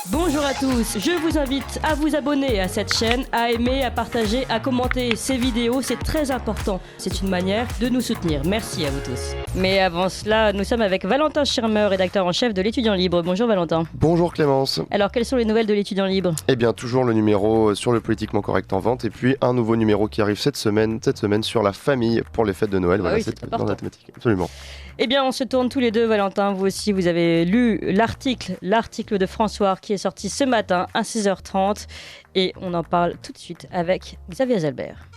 Bonjour à tous, je vous invite à vous abonner à cette chaîne, à aimer, à partager, à commenter ces vidéos, c'est très important. C'est une manière de nous soutenir. Merci à vous tous. Mais avant cela, nous sommes avec Valentin Schirmer, rédacteur en chef de l'Étudiant Libre. Bonjour Valentin. Bonjour Clémence. Alors, quelles sont les nouvelles de l'Étudiant Libre ? Eh bien, toujours le numéro sur le politiquement correct en vente et puis un nouveau numéro qui arrive cette semaine sur la famille pour les fêtes de Noël. Oui, c'est dans la thématique. Absolument. Eh bien, on se tourne tous les deux, Valentin. Vous aussi, vous avez lu l'article de François qui est sorti ce matin à 6h30 et on en parle tout de suite avec Xavier Zalbert.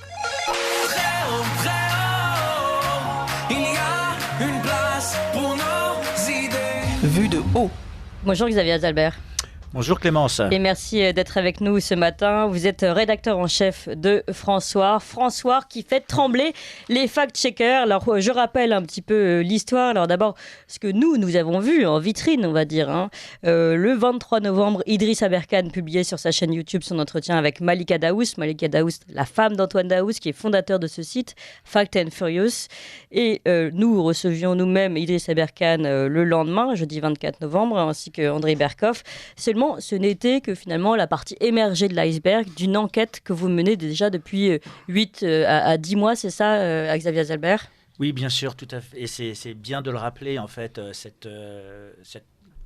Il y a une place pour nos idées. Vue de haut. Bonjour Xavier Zalbert. Bonjour Clémence. Et merci d'être avec nous ce matin. Vous êtes rédacteur en chef de François qui fait trembler les fact-checkers. Alors, je rappelle un petit peu l'histoire. Alors d'abord, ce que nous avons vu en vitrine, on va dire. Le 23 novembre, Idriss Aberkane publiait sur sa chaîne YouTube son entretien avec Malika Daoust. Malika Daoust, la femme d'Antoine Daoust, qui est fondateur de ce site, Fact and Furious. Et nous recevions nous-mêmes Idriss Aberkane le lendemain, jeudi 24 novembre, ainsi que André Berkoff. Seulement, ce n'était que finalement la partie émergée de l'iceberg d'une enquête que vous menez déjà depuis 8 à 10 mois, c'est ça, Xavier Zalbert ? Oui, bien sûr, tout à fait. Et c'est bien de le rappeler, en fait, cette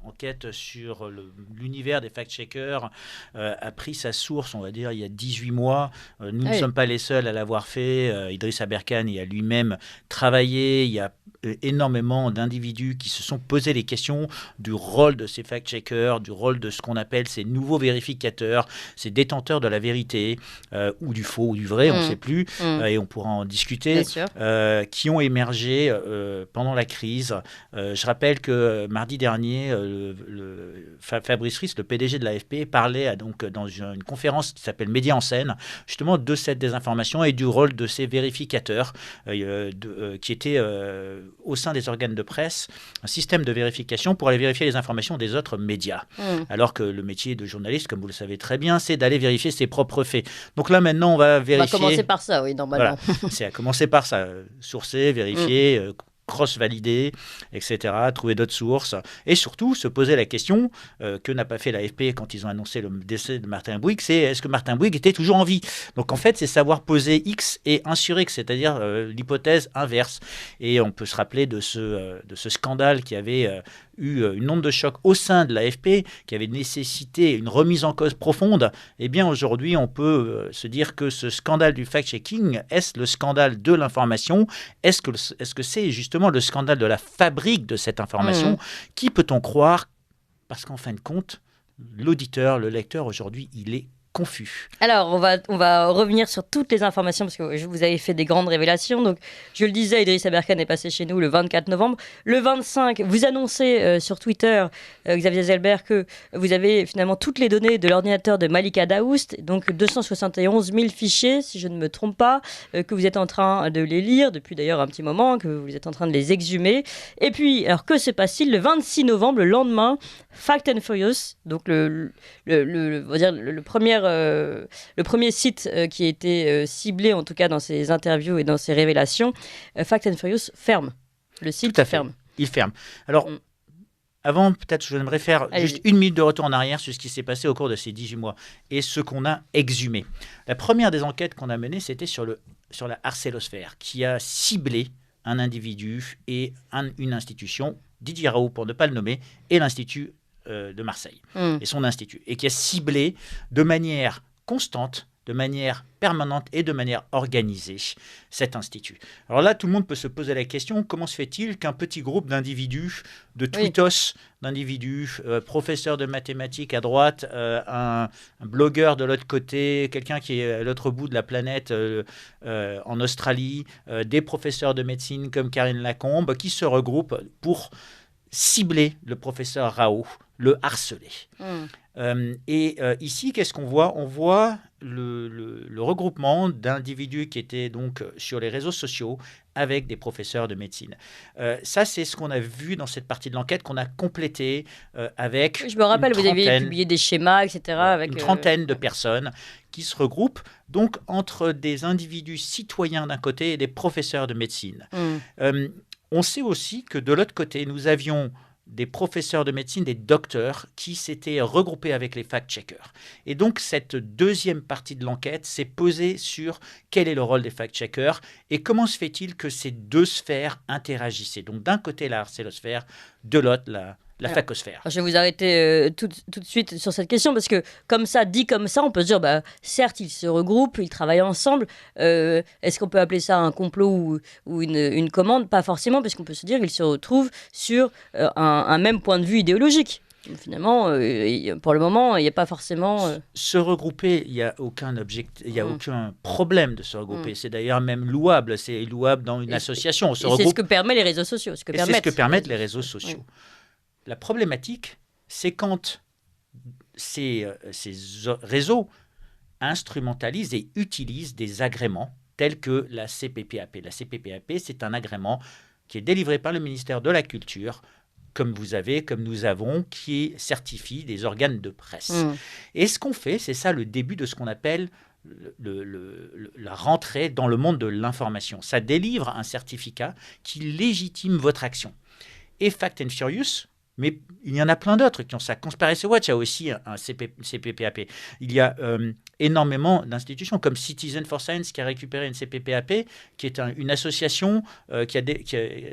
enquête sur l'univers des fact-checkers a pris sa source, on va dire, il y a 18 mois. Nous ne sommes pas les seuls à l'avoir fait. Idriss Aberkane y a lui-même travaillé. Il y a énormément d'individus qui se sont posé les questions du rôle de ces fact-checkers, du rôle de ce qu'on appelle ces nouveaux vérificateurs, ces détenteurs de la vérité, ou du faux ou du vrai, on ne sait plus, et on pourra en discuter, qui ont émergé pendant la crise. Je rappelle que mardi dernier, Fabrice Ries, le PDG de l'AFP, parlait donc dans une conférence qui s'appelle Médias en scène, justement de cette désinformation et du rôle de ces vérificateurs qui étaient au sein des organes de presse, un système de vérification pour aller vérifier les informations des autres médias. Alors que le métier de journaliste, comme vous le savez très bien, c'est d'aller vérifier ses propres faits. Donc là, maintenant, on va vérifier... On va commencer par ça, oui, normalement. Voilà. C'est à commencer par ça. Sourcer, vérifier... cross-valider, etc., trouver d'autres sources, et surtout se poser la question que n'a pas fait l'AFP quand ils ont annoncé le décès de Martin Bouygues, c'est est-ce que Martin Bouygues était toujours en vie ? Donc en fait, c'est savoir poser X et un sur X, c'est-à-dire l'hypothèse inverse. Et on peut se rappeler de ce scandale qui avait eu une onde de choc au sein de l'AFP, qui avait nécessité une remise en cause profonde. Eh bien aujourd'hui, on peut se dire que ce scandale du fact-checking, est-ce le scandale de l'information ? Est-ce que c'est justement le scandale de la fabrique de cette information ? Qui peut-on croire ? Parce qu'en fin de compte, l'auditeur, le lecteur, aujourd'hui, il est confus. Alors, on va revenir sur toutes les informations parce que vous avez fait des grandes révélations. Donc, je le disais, Idriss Aberkane est passé chez nous le 24 novembre. Le 25, vous annoncez sur Twitter, Xavier Zalbert, que vous avez finalement toutes les données de l'ordinateur de Malika Daoust, donc 271 000 fichiers, si je ne me trompe pas, que vous êtes en train de les lire depuis d'ailleurs un petit moment, que vous êtes en train de les exhumer. Et puis, alors que se passe-t-il ? Le 26 novembre, le lendemain, Fact and Furious, donc le premier site qui a été ciblé, en tout cas dans ses interviews et dans ses révélations, Fact and Furious ferme. Le site Tout à fait. ferme. Il ferme. Alors, avant, peut-être, j'aimerais faire juste une minute de retour en arrière sur ce qui s'est passé au cours de ces 18 mois et ce qu'on a exhumé. La première des enquêtes qu'on a menées, c'était sur la harcélosphère, qui a ciblé un individu et une institution, Didier Raoult, pour ne pas le nommer, et l'Institut de Marseille et son institut, et qui a ciblé de manière constante, de manière permanente et de manière organisée cet institut. Alors là, tout le monde peut se poser la question, comment se fait-il qu'un petit groupe d'individus, de tweetos, d'individus, professeurs de mathématiques à droite, un blogueur de l'autre côté, quelqu'un qui est à l'autre bout de la planète en Australie, des professeurs de médecine comme Karine Lacombe, qui se regroupent pour cibler le professeur Raoult, le harceler. Ici, qu'est-ce qu'on voit ? On voit le regroupement d'individus qui étaient donc sur les réseaux sociaux avec des professeurs de médecine. Ça, c'est ce qu'on a vu dans cette partie de l'enquête qu'on a complété avec... Je me rappelle, vous aviez publié des schémas, etc. Avec une trentaine de personnes qui se regroupent donc entre des individus citoyens d'un côté et des professeurs de médecine. On sait aussi que de l'autre côté, nous avions des professeurs de médecine, des docteurs qui s'étaient regroupés avec les fact-checkers. Et donc, cette deuxième partie de l'enquête s'est posée sur quel est le rôle des fact-checkers et comment se fait-il que ces deux sphères interagissaient. Donc, d'un côté, la harcélosphère, de l'autre, la facosphère. Je vais vous arrêter tout de suite sur cette question parce que dit comme ça, on peut se dire, certes, ils se regroupent, ils travaillent ensemble. Est-ce qu'on peut appeler ça un complot ou une commande? Pas forcément, parce qu'on peut se dire qu'ils se retrouvent sur un même point de vue idéologique. Finalement, pour le moment, il n'y a pas forcément... Se regrouper, il n'y a aucun aucun problème de se regrouper. C'est d'ailleurs même louable. C'est louable dans une association. C'est ce que permettent les réseaux sociaux. C'est ce que permettent les réseaux sociaux. Oui. La problématique, c'est quand ces réseaux instrumentalisent et utilisent des agréments tels que la CPPAP. La CPPAP, c'est un agrément qui est délivré par le ministère de la Culture, comme nous avons, qui certifie des organes de presse. Et ce qu'on fait, c'est ça le début de ce qu'on appelle la rentrée dans le monde de l'information. Ça délivre un certificat qui légitime votre action. Et Fact and Furious, mais il y en a plein d'autres qui ont ça. Conspiracy Watch a aussi un CPPAP. Il y a énormément d'institutions comme Citizen for Science qui a récupéré une CPPAP, qui est une association qui a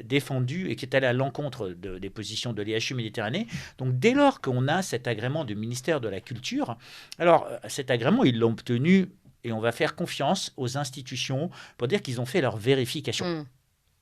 défendu et qui est allée à l'encontre des positions de l'IHU Méditerranée. Donc dès lors qu'on a cet agrément du ministère de la Culture, alors cet agrément, ils l'ont obtenu et on va faire confiance aux institutions pour dire qu'ils ont fait leur vérification.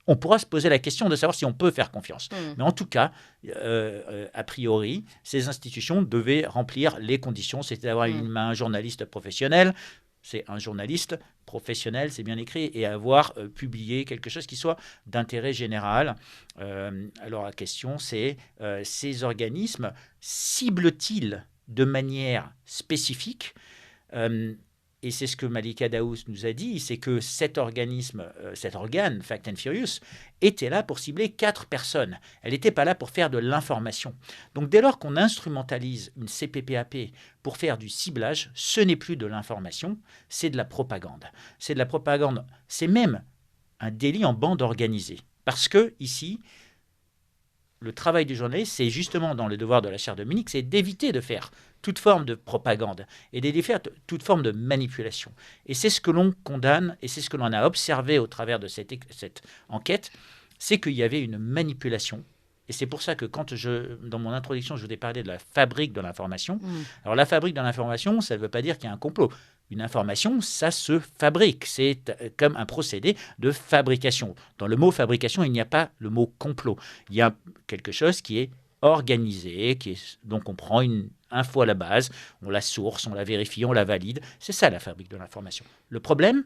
On pourra se poser la question de savoir si on peut faire confiance. Mais en tout cas, a priori, ces institutions devaient remplir les conditions, c'était d'avoir un journaliste professionnel, c'est un journaliste professionnel, c'est bien écrit, et avoir publié quelque chose qui soit d'intérêt général. Alors la question, c'est ces organismes ciblent-ils de manière spécifique et c'est ce que Malika Daous nous a dit, c'est que cet organe, Fact and Furious, était là pour cibler 4 personnes. Elle n'était pas là pour faire de l'information. Donc dès lors qu'on instrumentalise une CPPAP pour faire du ciblage, ce n'est plus de l'information, c'est de la propagande. C'est de la propagande, c'est même un délit en bande organisée. Parce que ici, le travail du journaliste, c'est justement dans le devoir de la chaire de Munich, c'est d'éviter de faire toute forme de propagande et d'éviter de faire toute forme de manipulation. Et c'est ce que l'on condamne et c'est ce que l'on a observé au travers de cette enquête, c'est qu'il y avait une manipulation. Et c'est pour ça que dans mon introduction, je vous ai parlé de la fabrique de l'information. Alors la fabrique de l'information, ça ne veut pas dire qu'il y a un complot. Une information, ça se fabrique. C'est comme un procédé de fabrication. Dans le mot fabrication, il n'y a pas le mot complot. Il y a quelque chose qui est organisé, donc on prend une info à la base, on la source, on la vérifie, on la valide. C'est ça la fabrique de l'information. Le problème,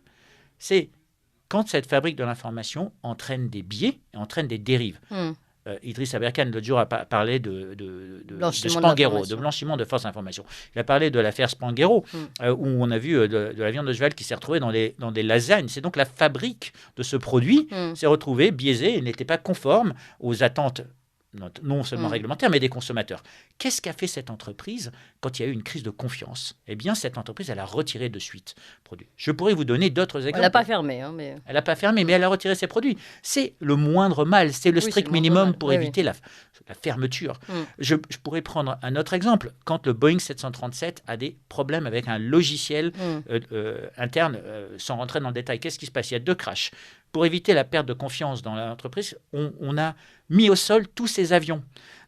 c'est quand cette fabrique de l'information entraîne des biais, entraîne des dérives. Idriss Aberkan, l'autre jour, a parlé de Spanghero, de blanchiment de fausses informations. Il a parlé de l'affaire Spanghero, où on a vu de la viande de cheval qui s'est retrouvée dans des lasagnes. C'est donc la fabrique de ce produit s'est retrouvée biaisée et n'était pas conforme aux attentes non seulement réglementaires, mais des consommateurs. Qu'est-ce qu'a fait cette entreprise quand il y a eu une crise de confiance? Eh bien, cette entreprise, elle a retiré de suite produits. Je pourrais vous donner d'autres exemples. Elle n'a pas fermé. Elle n'a pas fermé, mais elle a retiré ses produits. C'est le moindre mal, c'est le strict minimum pour éviter la fermeture. Je pourrais prendre un autre exemple. Quand le Boeing 737 a des problèmes avec un logiciel interne, sans rentrer dans le détail, qu'est-ce qui se passe? Il y a 2 crashs. Pour éviter la perte de confiance dans l'entreprise, on a mis au sol tous ces avions.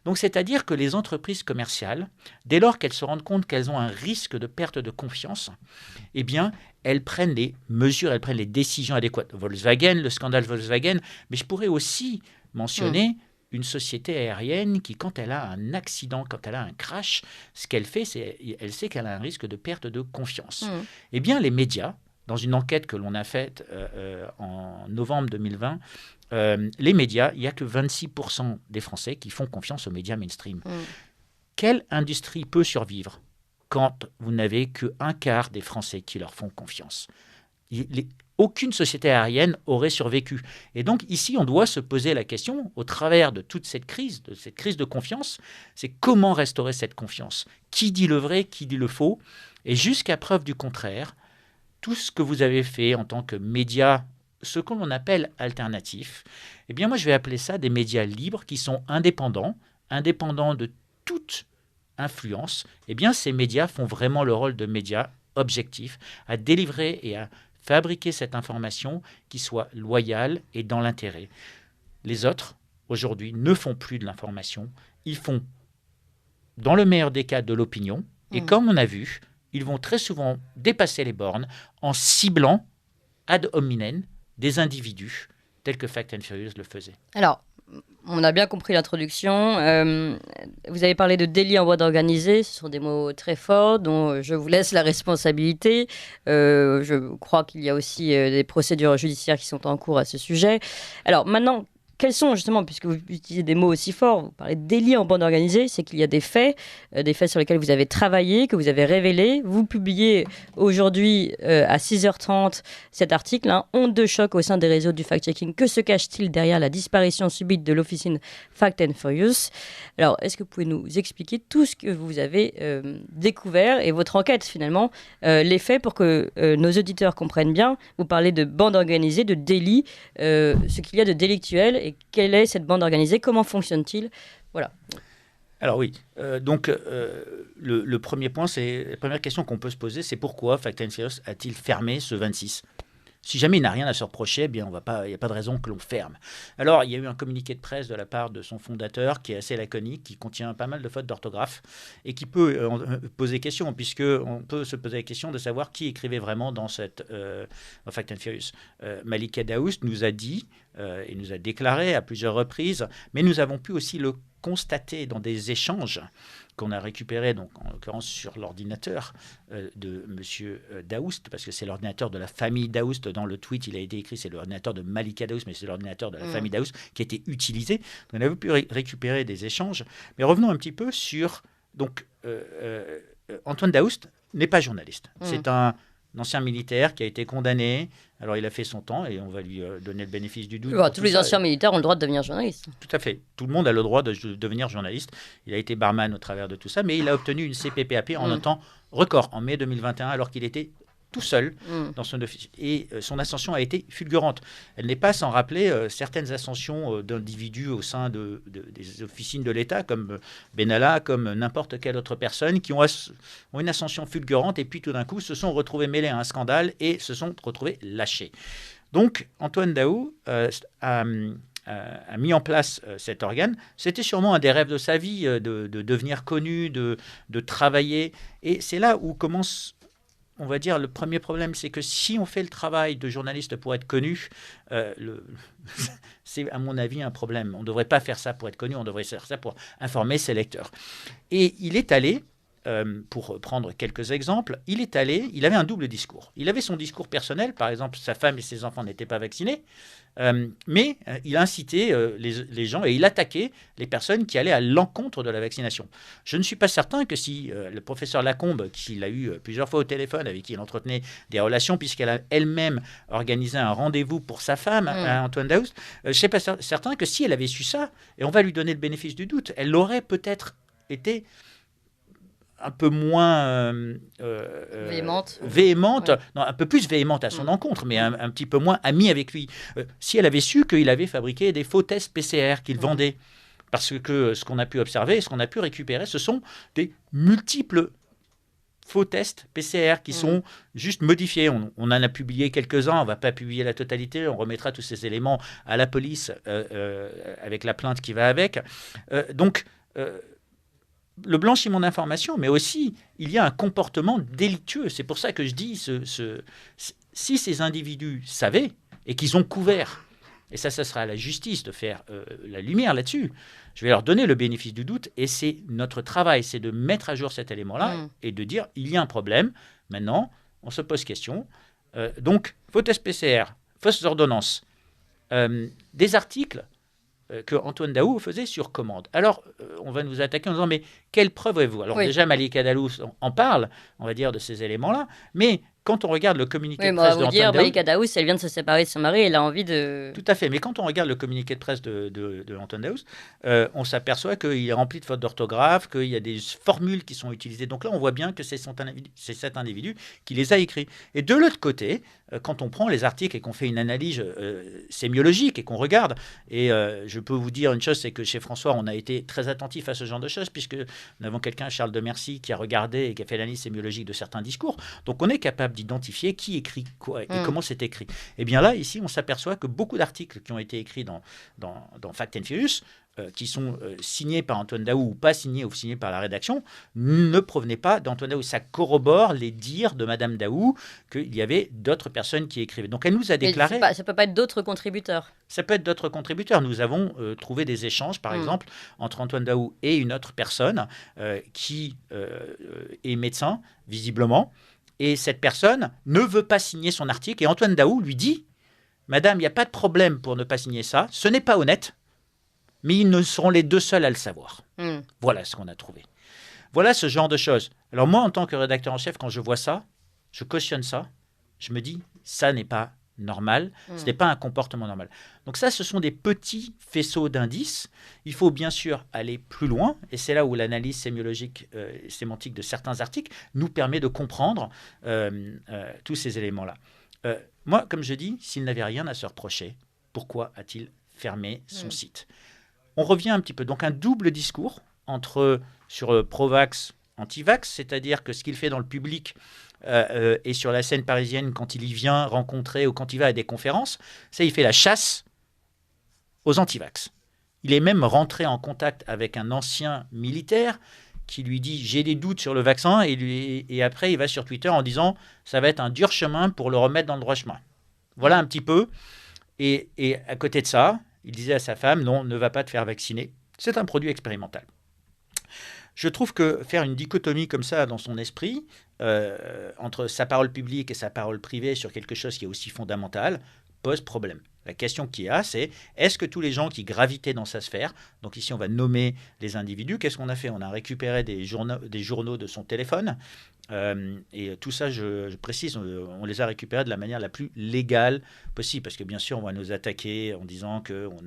Donc, c'est-à-dire que les entreprises commerciales, dès lors qu'elles se rendent compte qu'elles ont un risque de perte de confiance, eh bien, elles prennent les mesures, elles prennent les décisions adéquates. Volkswagen, le scandale Volkswagen, mais je pourrais aussi mentionner une société aérienne qui, quand elle a un accident, quand elle a un crash, ce qu'elle fait, c'est elle sait qu'elle a un risque de perte de confiance. Eh bien, les médias, dans une enquête que l'on a faite en novembre 2020, les médias, il n'y a que 26% des Français qui font confiance aux médias mainstream. Quelle industrie peut survivre quand vous n'avez qu'un quart des Français qui leur font confiance? Aucune société aérienne aurait survécu. Et donc ici, on doit se poser la question, au travers de toute cette crise de confiance, c'est comment restaurer cette confiance? Qui dit le vrai, qui dit le faux? Et jusqu'à preuve du contraire, tout ce que vous avez fait en tant que médias, ce que l'on appelle alternatifs, eh bien moi je vais appeler ça des médias libres qui sont indépendants, indépendant de toute influence, eh bien, ces médias font vraiment le rôle de médias objectifs, à délivrer et à fabriquer cette information qui soit loyale et dans l'intérêt. Les autres, aujourd'hui, ne font plus de l'information, ils font, dans le meilleur des cas, de l'opinion, et comme on a vu, ils vont très souvent dépasser les bornes en ciblant ad hominem des individus, tels que Fact and Furious le faisait. Alors, on a bien compris l'introduction. Vous avez parlé de délit en bande organisée. Ce sont des mots très forts dont je vous laisse la responsabilité. Je crois qu'il y a aussi des procédures judiciaires qui sont en cours à ce sujet. Alors maintenant, quels sont justement, puisque vous utilisez des mots aussi forts, vous parlez de délit en bande organisée, c'est qu'il y a des faits sur lesquels vous avez travaillé, que vous avez révélés. Vous publiez aujourd'hui à 6h30 cet article, honte de choc au sein des réseaux du fact-checking. Que se cache-t-il derrière la disparition subite de l'officine Fact and Furious? Alors, est-ce que vous pouvez nous expliquer tout ce que vous avez découvert et votre enquête finalement, les faits pour que nos auditeurs comprennent bien? Vous parlez de bande organisée, de délit, ce qu'il y a de délictuel. Et quelle est cette bande organisée? Comment fonctionne-t-il? Voilà. Alors oui, le premier point, la première question qu'on peut se poser, c'est pourquoi Fact and Furious a-t-il fermé ce 26 ? Si jamais il n'a rien à se reprocher, eh bien il n'y a pas de raison que l'on ferme. Alors, il y a eu un communiqué de presse de la part de son fondateur qui est assez laconique, qui contient pas mal de fautes d'orthographe et qui peut poser question, puisqu'on peut se poser la question de savoir qui écrivait vraiment dans cette Fact and Furious. Malika Daoust nous a dit et nous a déclaré à plusieurs reprises, mais nous avons pu aussi le constater dans des échanges qu'on a récupérés, donc en l'occurrence sur l'ordinateur de M. Daoust, parce que c'est l'ordinateur de la famille Daoust. Dans le tweet, il a été écrit, c'est l'ordinateur de Malika Daoust, mais c'est l'ordinateur de la famille Daoust qui a été utilisé. Donc, on a pu récupérer des échanges. Mais revenons un petit peu sur... Donc, Antoine Daoust n'est pas journaliste. C'est un ancien militaire qui a été condamné. Alors, il a fait son temps et on va lui donner le bénéfice du doute. Tous les anciens militaires ont le droit de devenir journalistes. Tout à fait. Tout le monde a le droit de devenir journaliste. Il a été barman au travers de tout ça, mais il a obtenu une CPPAP en un temps record, en mai 2021, alors qu'il était tout seul dans son office. Et son ascension a été fulgurante. Elle n'est pas sans rappeler certaines ascensions d'individus au sein des officines de l'État, comme Benalla, comme n'importe quelle autre personne, qui ont une ascension fulgurante et puis tout d'un coup se sont retrouvés mêlés à un scandale et se sont retrouvés lâchés. Donc, Antoine Daoust a mis en place cet organe. C'était sûrement un des rêves de sa vie, de devenir connu, de travailler. Et c'est là où commence... On va dire, le premier problème, c'est que si on fait le travail de journaliste pour être connu, c'est à mon avis un problème. On ne devrait pas faire ça pour être connu, on devrait faire ça pour informer ses lecteurs. Et il est allé, pour prendre quelques exemples, il avait un double discours. Il avait son discours personnel, par exemple, sa femme et ses enfants n'étaient pas vaccinés, mais il incitait les gens et il attaquait les personnes qui allaient à l'encontre de la vaccination. Je ne suis pas certain que si le professeur Lacombe, qui l'a eu plusieurs fois au téléphone, avec qui il entretenait des relations, puisqu'elle a elle-même organisé un rendez-vous pour sa femme, Antoine Daoust, je ne suis pas certain que si elle avait su ça, et on va lui donner le bénéfice du doute, elle aurait peut-être été un peu moins véhémente, non, un peu plus véhémente à son encontre, mais un petit peu moins amie avec lui. Si elle avait su qu'il avait fabriqué des faux tests PCR qu'il vendait, parce que ce qu'on a pu observer, ce qu'on a pu récupérer, ce sont des multiples faux tests PCR qui sont juste modifiés. On en a publié quelques-uns, on ne va pas publier la totalité, on remettra tous ces éléments à la police avec la plainte qui va avec. Donc, le blanchiment d'informations, mais aussi, il y a un comportement délictueux. C'est pour ça que je dis, si ces individus savaient et qu'ils ont couvert, et ça sera à la justice de faire la lumière là-dessus, je vais leur donner le bénéfice du doute, et c'est notre travail, c'est de mettre à jour cet élément-là et de dire, il y a un problème, maintenant, on se pose question. Donc, faux test PCR, fausses ordonnances, des articles que Antoine Daoust faisait sur commande. Alors, on va nous attaquer en disant, mais quelle preuve avez-vous? Alors déjà, Malika Daoust en parle, on va dire, de ces éléments-là, mais quand on regarde le communiqué Oui, de mais on va presse de vous dire, Antoine Daoust, Malika Daoust, elle vient de se séparer de son mari, elle a envie de... tout à fait, mais quand on regarde le communiqué de presse de Antoine Daoust, on s'aperçoit qu'il est rempli de fautes d'orthographe, qu'il y a des formules qui sont utilisées. Donc là, on voit bien que c'est cet individu qui les a écrits. Et de l'autre côté, quand on prend les articles et qu'on fait une analyse sémiologique et qu'on regarde, et je peux vous dire une chose, c'est que chez François, on a été très attentif à ce genre de choses, puisque nous avons quelqu'un, Charles de Mercy, qui a regardé et qui a fait l'analyse sémiologique de certains discours. Donc on est capable d'identifier qui écrit quoi et comment c'est écrit. Et bien là, ici, on s'aperçoit que beaucoup d'articles qui ont été écrits dans Fact and Furious, qui sont signés par Antoine Daoust ou pas signés ou signés par la rédaction, ne provenaient pas d'Antoine Daoust. Ça corrobore les dires de Madame Daoust qu'il y avait d'autres personnes qui écrivaient. Donc elle nous a déclaré... ça ne peut pas être d'autres contributeurs. Ça peut être d'autres contributeurs. Nous avons trouvé des échanges, par exemple, entre Antoine Daoust et une autre personne qui est médecin, visiblement. Et cette personne ne veut pas signer son article. Et Antoine Daoust lui dit, Madame, il n'y a pas de problème pour ne pas signer ça. Ce n'est pas honnête, mais ils ne seront les deux seuls à le savoir. Voilà ce qu'on a trouvé. Voilà ce genre de choses. Alors moi, en tant que rédacteur en chef, quand je vois ça, je cautionne ça. Je me dis, ça n'est pas normal. Ce n'est pas un comportement normal. Donc ça, ce sont des petits faisceaux d'indices. Il faut bien sûr aller plus loin. Et c'est là où l'analyse sémiologique et sémantique de certains articles nous permet de comprendre tous ces éléments-là. Moi, comme je dis, s'il n'avait rien à se reprocher, pourquoi a-t-il fermé son site ? On revient un petit peu. Donc un double discours sur pro-vax, anti-vax, c'est-à-dire que ce qu'il fait dans le public et sur la scène parisienne quand il y vient rencontrer ou quand il va à des conférences, ça, il fait la chasse aux anti-vax. Il est même rentré en contact avec un ancien militaire qui lui dit « j'ai des doutes sur le vaccin » et après il va sur Twitter en disant « ça va être un dur chemin pour le remettre dans le droit chemin ». Voilà un petit peu. Et à côté de ça, il disait à sa femme « non, ne va pas te faire vacciner, c'est un produit expérimental ». Je trouve que faire une dichotomie comme ça dans son esprit, entre sa parole publique et sa parole privée sur quelque chose qui est aussi fondamental, pose problème. La question qu'il y a, c'est est-ce que tous les gens qui gravitaient dans sa sphère, donc ici on va nommer les individus, qu'est-ce qu'on a fait ? On a récupéré des journaux de son téléphone, et tout ça, je précise, on les a récupérés de la manière la plus légale possible, parce que bien sûr, on va nous attaquer en disant qu'on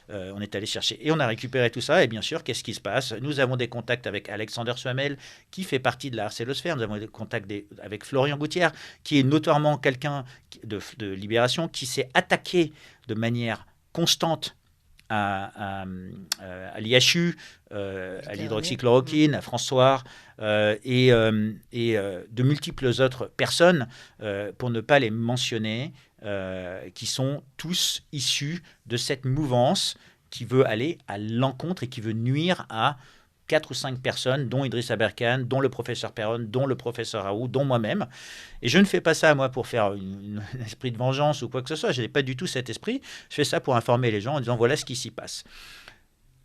on est allé chercher. Et on a récupéré tout ça, et bien sûr, qu'est-ce qui se passe ? Nous avons des contacts avec Alexander Swammel, qui fait partie de la harcélosphère. Nous avons des contacts avec Florian Gouttière, qui est notoirement quelqu'un de Libération, qui s'est attaqué de manière constante à l'IHU, à l'hydroxychloroquine, à François et de multiples autres personnes, pour ne pas les mentionner, qui sont tous issus de cette mouvance qui veut aller à l'encontre et qui veut nuire à 4 ou 5 personnes, dont Idriss Aberkane, dont le professeur Perron, dont le professeur Raoult, dont moi-même. Et je ne fais pas ça, moi, pour faire un esprit de vengeance ou quoi que ce soit. Je n'ai pas du tout cet esprit. Je fais ça pour informer les gens en disant voilà ce qui s'y passe.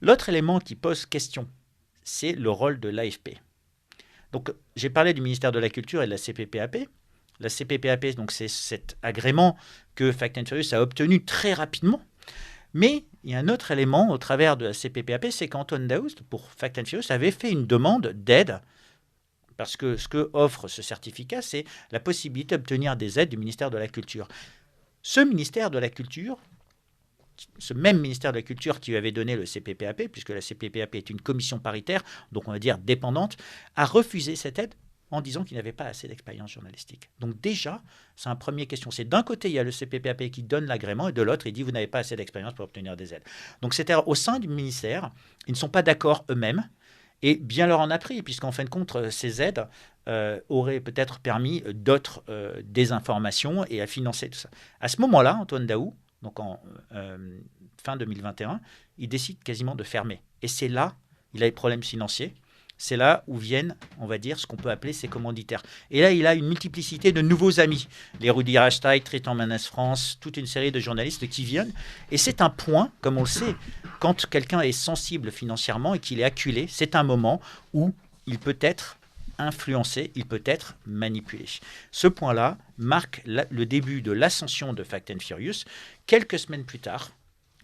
L'autre élément qui pose question, c'est le rôle de l'AFP. Donc, j'ai parlé du ministère de la Culture et de la CPPAP. La CPPAP, donc, c'est cet agrément que Fact and Furious a obtenu très rapidement. Mais il y a un autre élément au travers de la CPPAP, c'est qu'Antoine Daoust, pour Fact and Furious, avait fait une demande d'aide, parce que ce que offre ce certificat, c'est la possibilité d'obtenir des aides du ministère de la Culture. Ce ministère de la Culture, ce même ministère de la Culture qui lui avait donné le CPPAP, puisque la CPPAP est une commission paritaire, donc on va dire dépendante, a refusé cette aide en disant qu'il n'avait pas assez d'expérience journalistique. Donc déjà, c'est une première question. C'est d'un côté, il y a le CPPAP qui donne l'agrément, et de l'autre, il dit, vous n'avez pas assez d'expérience pour obtenir des aides. Donc c'est au sein du ministère, ils ne sont pas d'accord eux-mêmes, et bien leur en a pris, puisqu'en fin de compte, ces aides auraient peut-être permis d'autres désinformations et à financer tout ça. À ce moment-là, Antoine Daoust, donc en fin 2021, il décide quasiment de fermer. Et c'est là, il a des problèmes financiers. C'est là où viennent, on va dire, ce qu'on peut appeler ses commanditaires. Et là, il a une multiplicité de nouveaux amis. Les Rudi Rastail, Tristan Manès France, toute une série de journalistes qui viennent. Et c'est un point, comme on le sait, quand quelqu'un est sensible financièrement et qu'il est acculé, c'est un moment où il peut être influencé, il peut être manipulé. Ce point-là marque le début de l'ascension de Fact and Furious. Quelques semaines plus tard,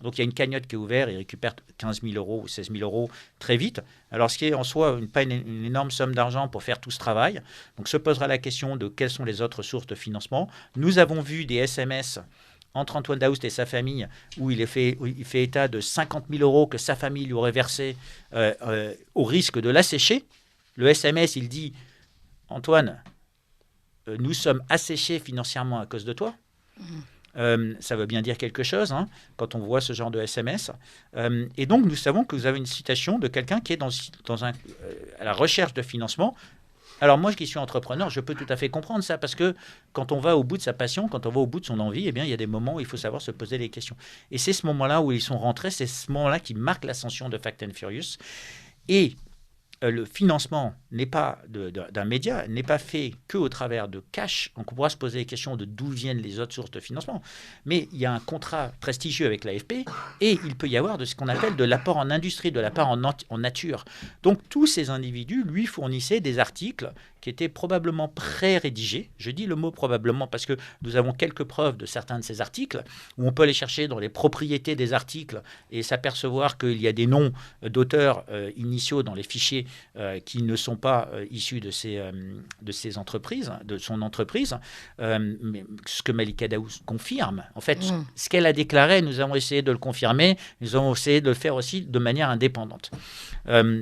Donc il y a une cagnotte qui est ouverte, il récupère 15 000 euros ou 16 000 euros très vite. Alors ce qui est en soi pas une énorme somme d'argent pour faire tout ce travail. Donc se posera la question de quelles sont les autres sources de financement. Nous avons vu des SMS entre Antoine Daoust et sa famille, où il fait état de 50 000 euros que sa famille lui aurait versé au risque de l'assécher. Le SMS, il dit « Antoine, nous sommes asséchés financièrement à cause de toi ». Ça veut bien dire quelque chose quand on voit ce genre de SMS. Et donc, nous savons que vous avez une citation de quelqu'un qui est à la recherche de financement. Alors moi, qui suis entrepreneur, je peux tout à fait comprendre ça, parce que quand on va au bout de sa passion, quand on va au bout de son envie, eh bien, il y a des moments où il faut savoir se poser les questions. Et c'est ce moment-là où ils sont rentrés, c'est ce moment-là qui marque l'ascension de Fast and Furious. Et le financement n'est pas d'un média, n'est pas fait qu'au travers de cash. Donc on pourra se poser les questions de d'où viennent les autres sources de financement. Mais il y a un contrat prestigieux avec l'AFP et il peut y avoir de ce qu'on appelle de l'apport en industrie, de l'apport en nature. Donc tous ces individus lui fournissaient des articles qui étaient probablement pré-rédigés. Je dis le mot probablement parce que nous avons quelques preuves de certains de ces articles où on peut aller chercher dans les propriétés des articles et s'apercevoir qu'il y a des noms d'auteurs initiaux dans les fichiers qui ne sont pas issus de ces entreprises, de son entreprise. Mais ce que Malika Daoust confirme, en fait, ce qu'elle a déclaré, nous avons essayé de le confirmer, nous avons essayé de le faire aussi de manière indépendante.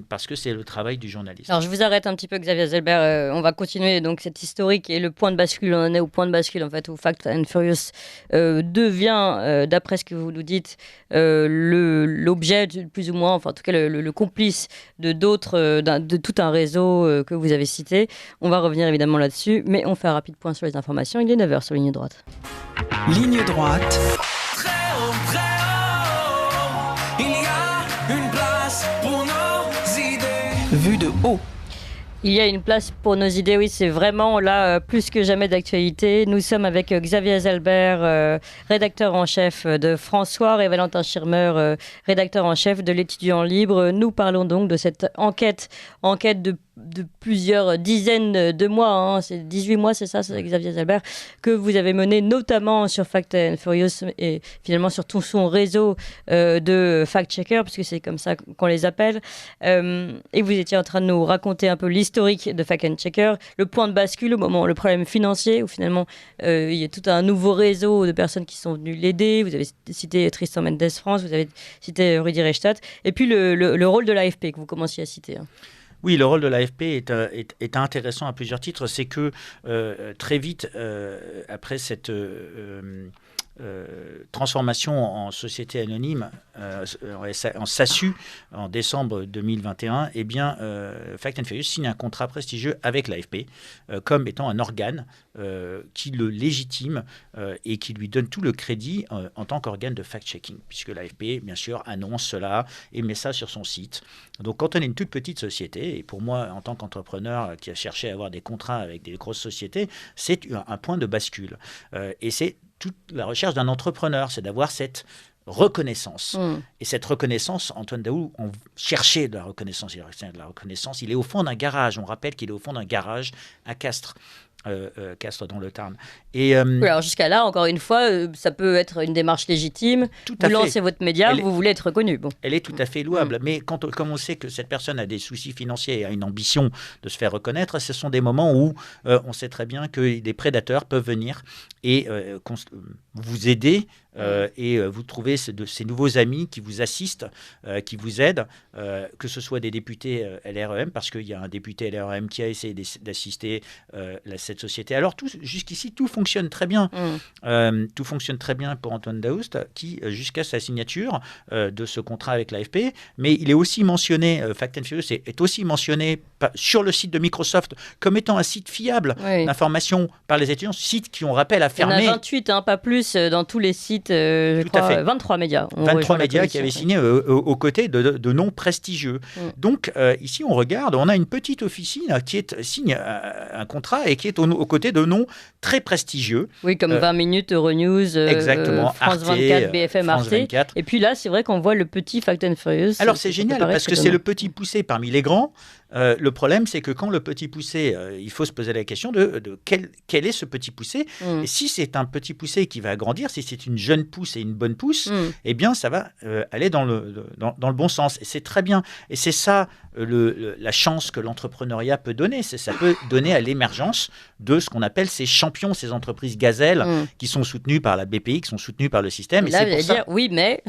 Parce que c'est le travail du journaliste. Alors je vous arrête un petit peu, Xavier Zellber. On va continuer donc cette historique et le point de bascule. On en est au point de bascule en fait où Fast and Furious devient, d'après ce que vous nous dites, l'objet plus ou moins, enfin en tout cas le complice de d'autres, de tout un réseau que vous avez cité. On va revenir évidemment là-dessus, mais on fait un rapide point sur les informations. Il est 9h sur Ligne Droite. Ligne droite. Très haut, il y a une place pour nos idées. Vue de haut. Il y a une place pour nos idées, oui, c'est vraiment là plus que jamais d'actualité. Nous sommes avec Xavier Zellber, rédacteur en chef de François, et Valentin Schirmer, rédacteur en chef de l'Étudiant Libre. Nous parlons donc de cette enquête de plusieurs dizaines de mois, c'est 18 mois, c'est ça, Xavier Zellber, que vous avez mené notamment sur Fast and Furious et finalement sur tout son réseau de fact-checkers, puisque c'est comme ça qu'on les appelle. Et vous étiez en train de nous raconter un peu l'historique de Fast and Checker, le point de bascule au moment, le problème financier, où finalement il y a tout un nouveau réseau de personnes qui sont venues l'aider. Vous avez cité Tristan Mendes France, vous avez cité Rudi Reichstadt, et puis le rôle de l'AFP que vous commenciez à citer. Oui, le rôle de l'AFP est intéressant à plusieurs titres. C'est que très vite, après cette transformation en société anonyme, en SASU, en décembre 2021, eh bien, Fast and Furious signe un contrat prestigieux avec l'AFP comme étant un organe qui le légitime et qui lui donne tout le crédit en tant qu'organe de fact-checking, puisque l'AFP, bien sûr, annonce cela et met ça sur son site. Donc, quand on est une toute petite société, et pour moi, en tant qu'entrepreneur qui a cherché à avoir des contrats avec des grosses sociétés, c'est un point de bascule. Et c'est toute la recherche d'un entrepreneur, c'est d'avoir cette reconnaissance. Et cette reconnaissance, Antoine Daoust cherchait de la reconnaissance. Il est au fond d'un garage. On rappelle qu'il est au fond d'un garage à Castres. Castres dans le Tarn. Et, oui, alors jusqu'à là, encore une fois, ça peut être une démarche légitime. Vous lancez votre média, vous voulez être reconnu. Bon. Elle est tout à fait louable. Mais comme on sait que cette personne a des soucis financiers et a une ambition de se faire reconnaître, ce sont des moments où on sait très bien que des prédateurs peuvent venir et vous aider et vous trouver ces nouveaux amis qui vous assistent, qui vous aident, que ce soit des députés LREM, parce qu'il y a un député LREM qui a essayé d'assister cette société. Alors jusqu'ici, tout fonctionne très bien. Tout fonctionne très bien pour Antoine Daoust, qui, jusqu'à sa signature de ce contrat avec l'AFP, mais il est aussi mentionné, Fast and Furious est aussi mentionné sur le site de Microsoft comme étant un site fiable d'information par les étudiants, site qui, on rappelle, a fermé. Il y en a 28, pas plus, dans tous les sites, je crois, 23 médias. 23 médias qui avaient signé aux côtés de noms prestigieux. Donc, ici, on regarde, on a une petite officine qui signe un contrat et qui est aux côtés de noms très prestigieux. Oui, comme 20 minutes, Euronews, exactement, France Arte, 24, BFM, France Arte. 24. Et puis là, c'est vrai qu'on voit le petit Fast and Furious. Alors, c'est génial, parce que c'est le petit poussé parmi les grands. Le problème, c'est que quand le petit poussé, il faut se poser la question de quel est ce petit poussé. Et si c'est un petit poussé qui va grandir, si c'est une jeune jeune pousse et une bonne pousse, eh bien, ça va aller dans le bon sens. Et c'est très bien. Et c'est ça la chance que l'entrepreneuriat peut donner. Ça peut donner à l'émergence de ce qu'on appelle ces champions, ces entreprises gazelles qui sont soutenues par la BPI, qui sont soutenues par le système. Et là, vous allez dire oui, mais...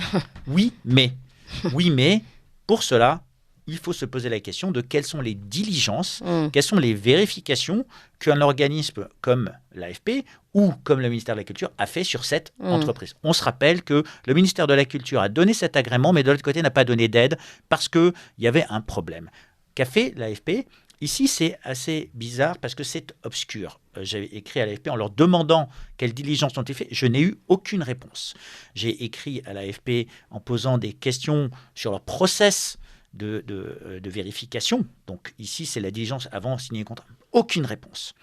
Oui, mais pour cela, il faut se poser la question de quelles sont les diligences, quelles sont les vérifications qu'un organisme comme l'AFP ou comme le ministère de la Culture a fait sur cette entreprise. On se rappelle que le ministère de la Culture a donné cet agrément, mais de l'autre côté n'a pas donné d'aide parce qu'il y avait un problème. Qu'a fait l'AFP ? Ici, c'est assez bizarre parce que c'est obscur. J'ai écrit à l'AFP en leur demandant quelles diligences ont été faites. Je n'ai eu aucune réponse. J'ai écrit à l'AFP en posant des questions sur leur process de vérification. Donc ici, c'est la diligence avant de signer un contrat. Aucune réponse.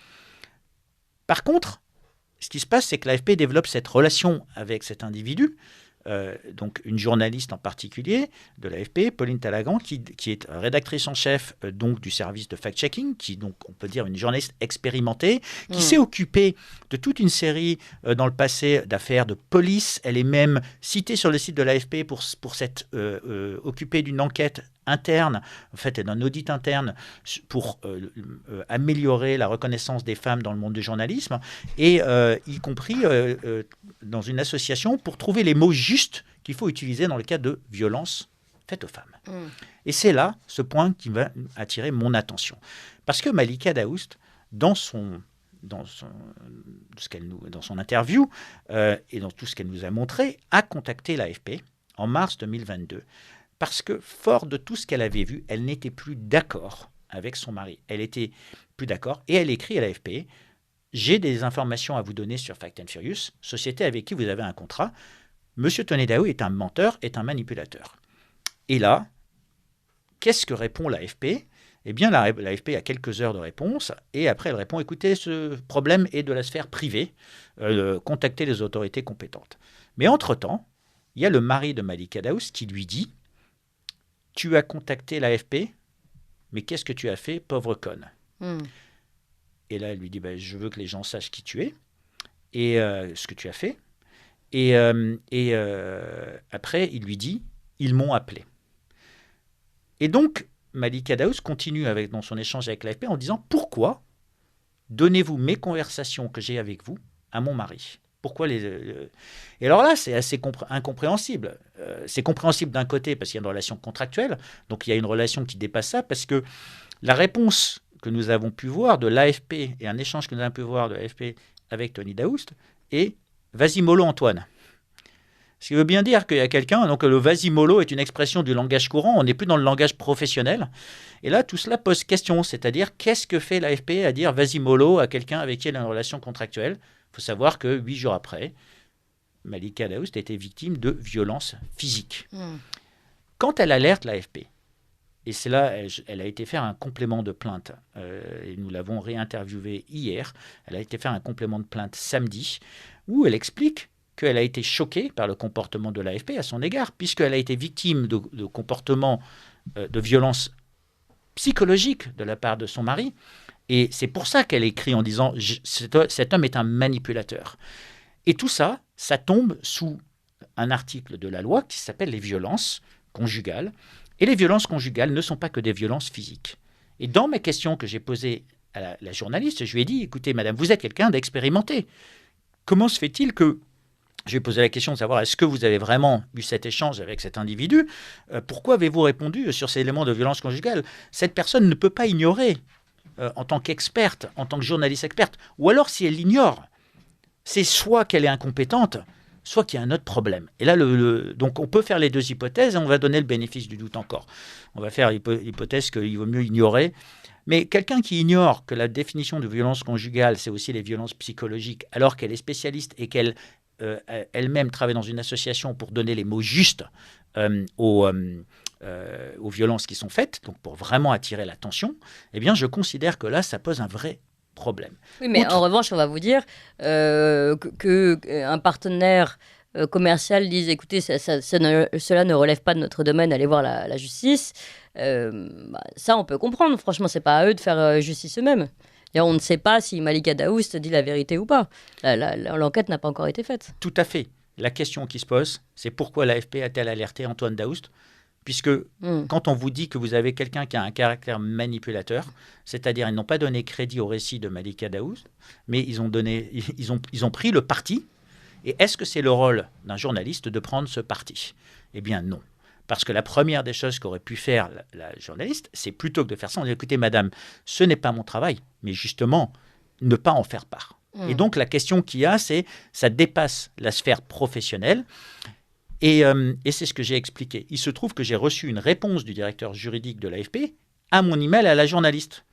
Par contre, ce qui se passe, c'est que l'AFP développe cette relation avec cet individu, donc une journaliste en particulier de l'AFP, Pauline Talagan, qui est rédactrice en chef donc du service de fact-checking, qui donc on peut dire une journaliste expérimentée, qui s'est occupée de toute une série dans le passé d'affaires de police. Elle est même citée sur le site de l'AFP pour s'être occupée d'une enquête interne, en fait, d'un audit interne pour améliorer la reconnaissance des femmes dans le monde du journalisme, et y compris dans une association pour trouver les mots justes qu'il faut utiliser dans le cas de violences faites aux femmes. Et c'est là ce point qui va attirer mon attention. Parce que Malika Daoust, dans son interview et dans tout ce qu'elle nous a montré, a contacté l'AFP en mars 2022. Parce que, fort de tout ce qu'elle avait vu, elle n'était plus d'accord avec son mari. Elle était plus d'accord et elle écrit à l'AFP « J'ai des informations à vous donner sur Fact and Furious, société avec qui vous avez un contrat. Monsieur Tonedaou est un menteur, est un manipulateur. » Et là, qu'est-ce que répond l'AFP ? Eh bien, l'AFP a quelques heures de réponse et après, elle répond « Écoutez, ce problème est de la sphère privée. Contactez les autorités compétentes. » Mais entre-temps, il y a le mari de Malika Daoust qui lui dit « Tu as contacté l'AFP, mais qu'est-ce que tu as fait, pauvre conne ?» Et là, elle lui dit je veux que les gens sachent qui tu es et ce que tu as fait. Et après, il lui dit ils m'ont appelé. Et donc, Malika Daoust continue dans son échange avec l'AFP en disant pourquoi donnez-vous mes conversations que j'ai avec vous à mon mari ? Pourquoi Et alors là, c'est assez incompréhensible. C'est compréhensible d'un côté parce qu'il y a une relation contractuelle, donc il y a une relation qui dépasse ça, parce que la réponse que nous avons pu voir de l'AFP et un échange que nous avons pu voir de l'AFP avec Tony Daoust est « vas-y mollo Antoine ». Ce qui veut bien dire qu'il y a quelqu'un, donc le vas-y mollo est une expression du langage courant, on n'est plus dans le langage professionnel. Et là, tout cela pose question, c'est-à-dire qu'est-ce que fait l'AFP à dire vas-y mollo à quelqu'un avec qui elle a une relation contractuelle ? Il faut savoir que 8 jours après, Malika Daoust a été victime de violences physiques. Quand elle alerte l'AFP, et c'est là, elle a été faire un complément de plainte, et nous l'avons réinterviewée hier, elle a été faire un complément de plainte samedi, où elle explique qu'elle a été choquée par le comportement de l'AFP à son égard, puisqu'elle a été victime de comportements de violences psychologiques de la part de son mari. Et c'est pour ça qu'elle écrit en disant « cet homme est un manipulateur ». Et tout ça, ça tombe sous un article de la loi qui s'appelle les violences conjugales. Et les violences conjugales ne sont pas que des violences physiques. Et dans mes questions que j'ai posées à la journaliste, je lui ai dit « Écoutez, madame, vous êtes quelqu'un d'expérimenté. Comment se fait-il que… » Je lui ai posé la question de savoir est-ce que vous avez vraiment eu cet échange avec cet individu ? Pourquoi avez-vous répondu sur ces éléments de violence conjugale ? Cette personne ne peut pas ignorer en tant qu'experte, en tant que journaliste experte, ou alors si elle l'ignore, c'est soit qu'elle est incompétente, soit qu'il y a un autre problème. Et là, donc on peut faire les deux hypothèses et on va donner le bénéfice du doute encore. On va faire l'hypothèse qu'il vaut mieux ignorer. Mais quelqu'un qui ignore que la définition de violence conjugale, c'est aussi les violences psychologiques, alors qu'elle est spécialiste et qu'elle elle-même travaille dans une association pour donner les mots justes aux violences qui sont faites, donc pour vraiment attirer l'attention, eh bien, je considère que là, ça pose un vrai problème. Oui, mais en revanche, on va vous dire qu'un partenaire commercial dise « écoutez, cela ne relève pas de notre domaine, allez voir la justice », ça, on peut comprendre. Franchement, ce n'est pas à eux de faire justice eux-mêmes. On ne sait pas si Malika Daoust dit la vérité ou pas. L'enquête n'a pas encore été faite. Tout à fait. la question qui se pose, c'est pourquoi l'AFP a-t-elle alerté Antoine Daoust ? Puisque quand on vous dit que vous avez quelqu'un qui a un caractère manipulateur, c'est-à-dire ils n'ont pas donné crédit au récit de Malika Daoust, mais ils ont pris le parti. Et est-ce que c'est le rôle d'un journaliste de prendre ce parti ? Eh bien non. Parce que la première des choses qu'aurait pu faire la journaliste, c'est plutôt que de faire ça, on dit écoutez madame, ce n'est pas mon travail, mais justement, ne pas en faire part. Et donc, la question qu'il y a, c'est ça dépasse la sphère professionnelle. Et c'est ce que j'ai expliqué. Il se trouve que j'ai reçu une réponse du directeur juridique de l'AFP à mon email à la journaliste,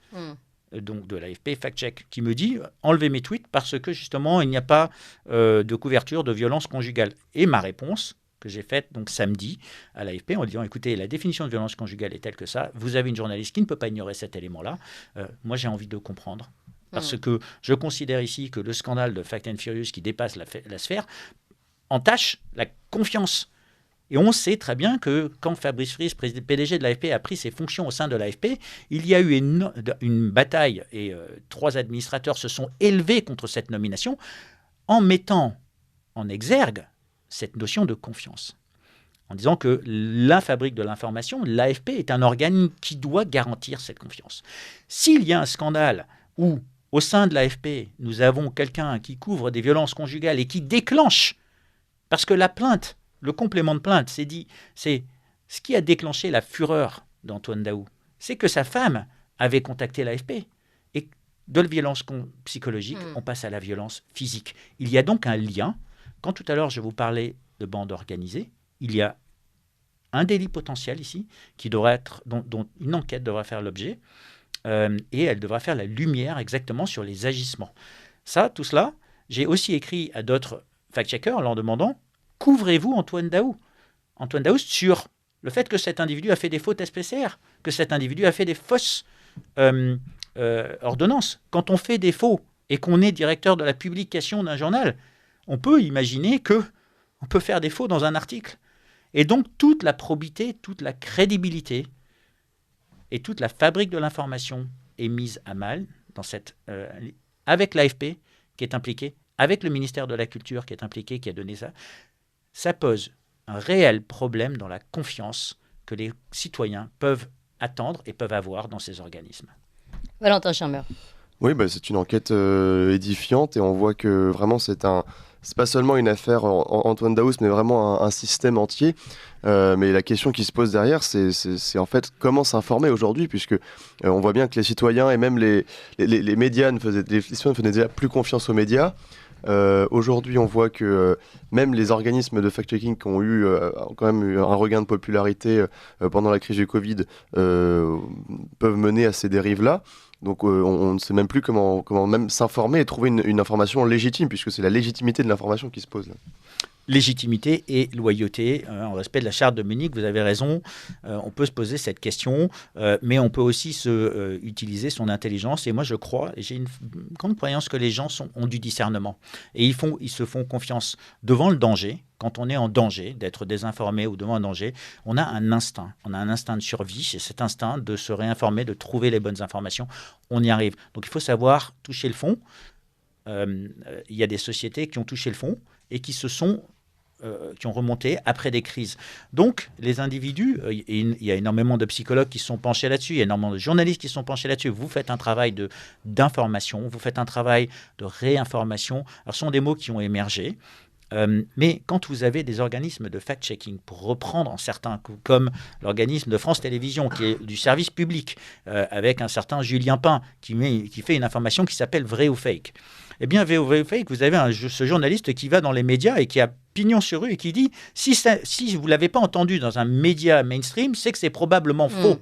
donc de l'AFP Fact Check, qui me dit enlevez mes tweets parce que justement, il n'y a pas de couverture de violence conjugale. Et ma réponse que j'ai faite donc samedi à l'AFP en disant écoutez, la définition de violence conjugale est telle que ça. Vous avez une journaliste qui ne peut pas ignorer cet élément-là. Moi, j'ai envie de comprendre. Parce que je considère ici que le scandale de Fact and Furious qui dépasse la sphère entache la confiance. Et on sait très bien que quand Fabrice Friess, PDG de l'AFP, a pris ses fonctions au sein de l'AFP, il y a eu une bataille et 3 administrateurs se sont élevés contre cette nomination en mettant en exergue cette notion de confiance. En disant que la fabrique de l'information, l'AFP, est un organe qui doit garantir cette confiance. S'il y a un scandale où au sein de l'AFP, nous avons quelqu'un qui couvre des violences conjugales et qui déclenche, parce que la plainte, le complément de plainte, c'est ce qui a déclenché la fureur d'Antoine Daoust, c'est que sa femme avait contacté l'AFP. Et de la violence psychologique, on passe à la violence physique. Il y a donc un lien. Quand tout à l'heure je vous parlais de bande organisée, il y a un délit potentiel ici qui devrait être, dont une enquête devra faire l'objet. Et elle devra faire la lumière exactement sur les agissements. Tout cela, j'ai aussi écrit à d'autres fact-checkers en leur demandant « Couvrez-vous Antoine Daoust sur le fait que cet individu a fait des faux tests PCR, que cet individu a fait des fausses ordonnances. Quand on fait des faux et qu'on est directeur de la publication d'un journal, on peut imaginer qu'on peut faire des faux dans un article. Et donc toute la probité, toute la crédibilité et toute la fabrique de l'information est mise à mal avec l'AFP qui est impliqué, avec le ministère de la Culture qui est impliqué, qui a donné ça. Ça pose un réel problème dans la confiance que les citoyens peuvent attendre et peuvent avoir dans ces organismes. Valentin Chimère. Oui, c'est une enquête édifiante et on voit que vraiment c'est pas seulement une affaire Antoine Daoust, mais vraiment un système entier. Mais la question qui se pose derrière, c'est en fait comment s'informer aujourd'hui, puisque on voit bien que les citoyens et même les médias ne faisaient déjà plus confiance aux médias. Aujourd'hui, on voit que même les organismes de fact-checking qui ont quand même eu un regain de popularité pendant la crise du Covid peuvent mener à ces dérives-là. Donc on ne sait même plus comment même s'informer et trouver une information légitime, puisque c'est la légitimité de l'information qui se pose là. Légitimité et loyauté, en respect de la charte de Munich, vous avez raison, on peut se poser cette question, mais on peut aussi utiliser son intelligence. Et moi je crois, et j'ai une grande croyance que les gens ont du discernement. Et ils se font confiance devant le danger. Quand on est en danger, d'être désinformé ou devant un danger, on a un instinct. On a un instinct de survie, c'est cet instinct de se réinformer, de trouver les bonnes informations. On y arrive. Donc il faut savoir toucher le fond. Il y a des sociétés qui ont touché le fond et qui ont remonté après des crises. Donc, les individus, il y a énormément de psychologues qui se sont penchés là-dessus, il y a énormément de journalistes qui se sont penchés là-dessus. Vous faites un travail d'information, vous faites un travail de réinformation. Alors, ce sont des mots qui ont émergé. Mais quand vous avez des organismes de fact-checking, pour reprendre en certains coups, comme l'organisme de France Télévisions, qui est du service public, avec un certain Julien Pain, qui fait une information qui s'appelle Vrai ou Fake. Eh bien, vrai ou Fake, vous avez ce journaliste qui va dans les médias et qui a pignon sur rue et qui dit si vous ne l'avez pas entendu dans un média mainstream, c'est que c'est probablement faux.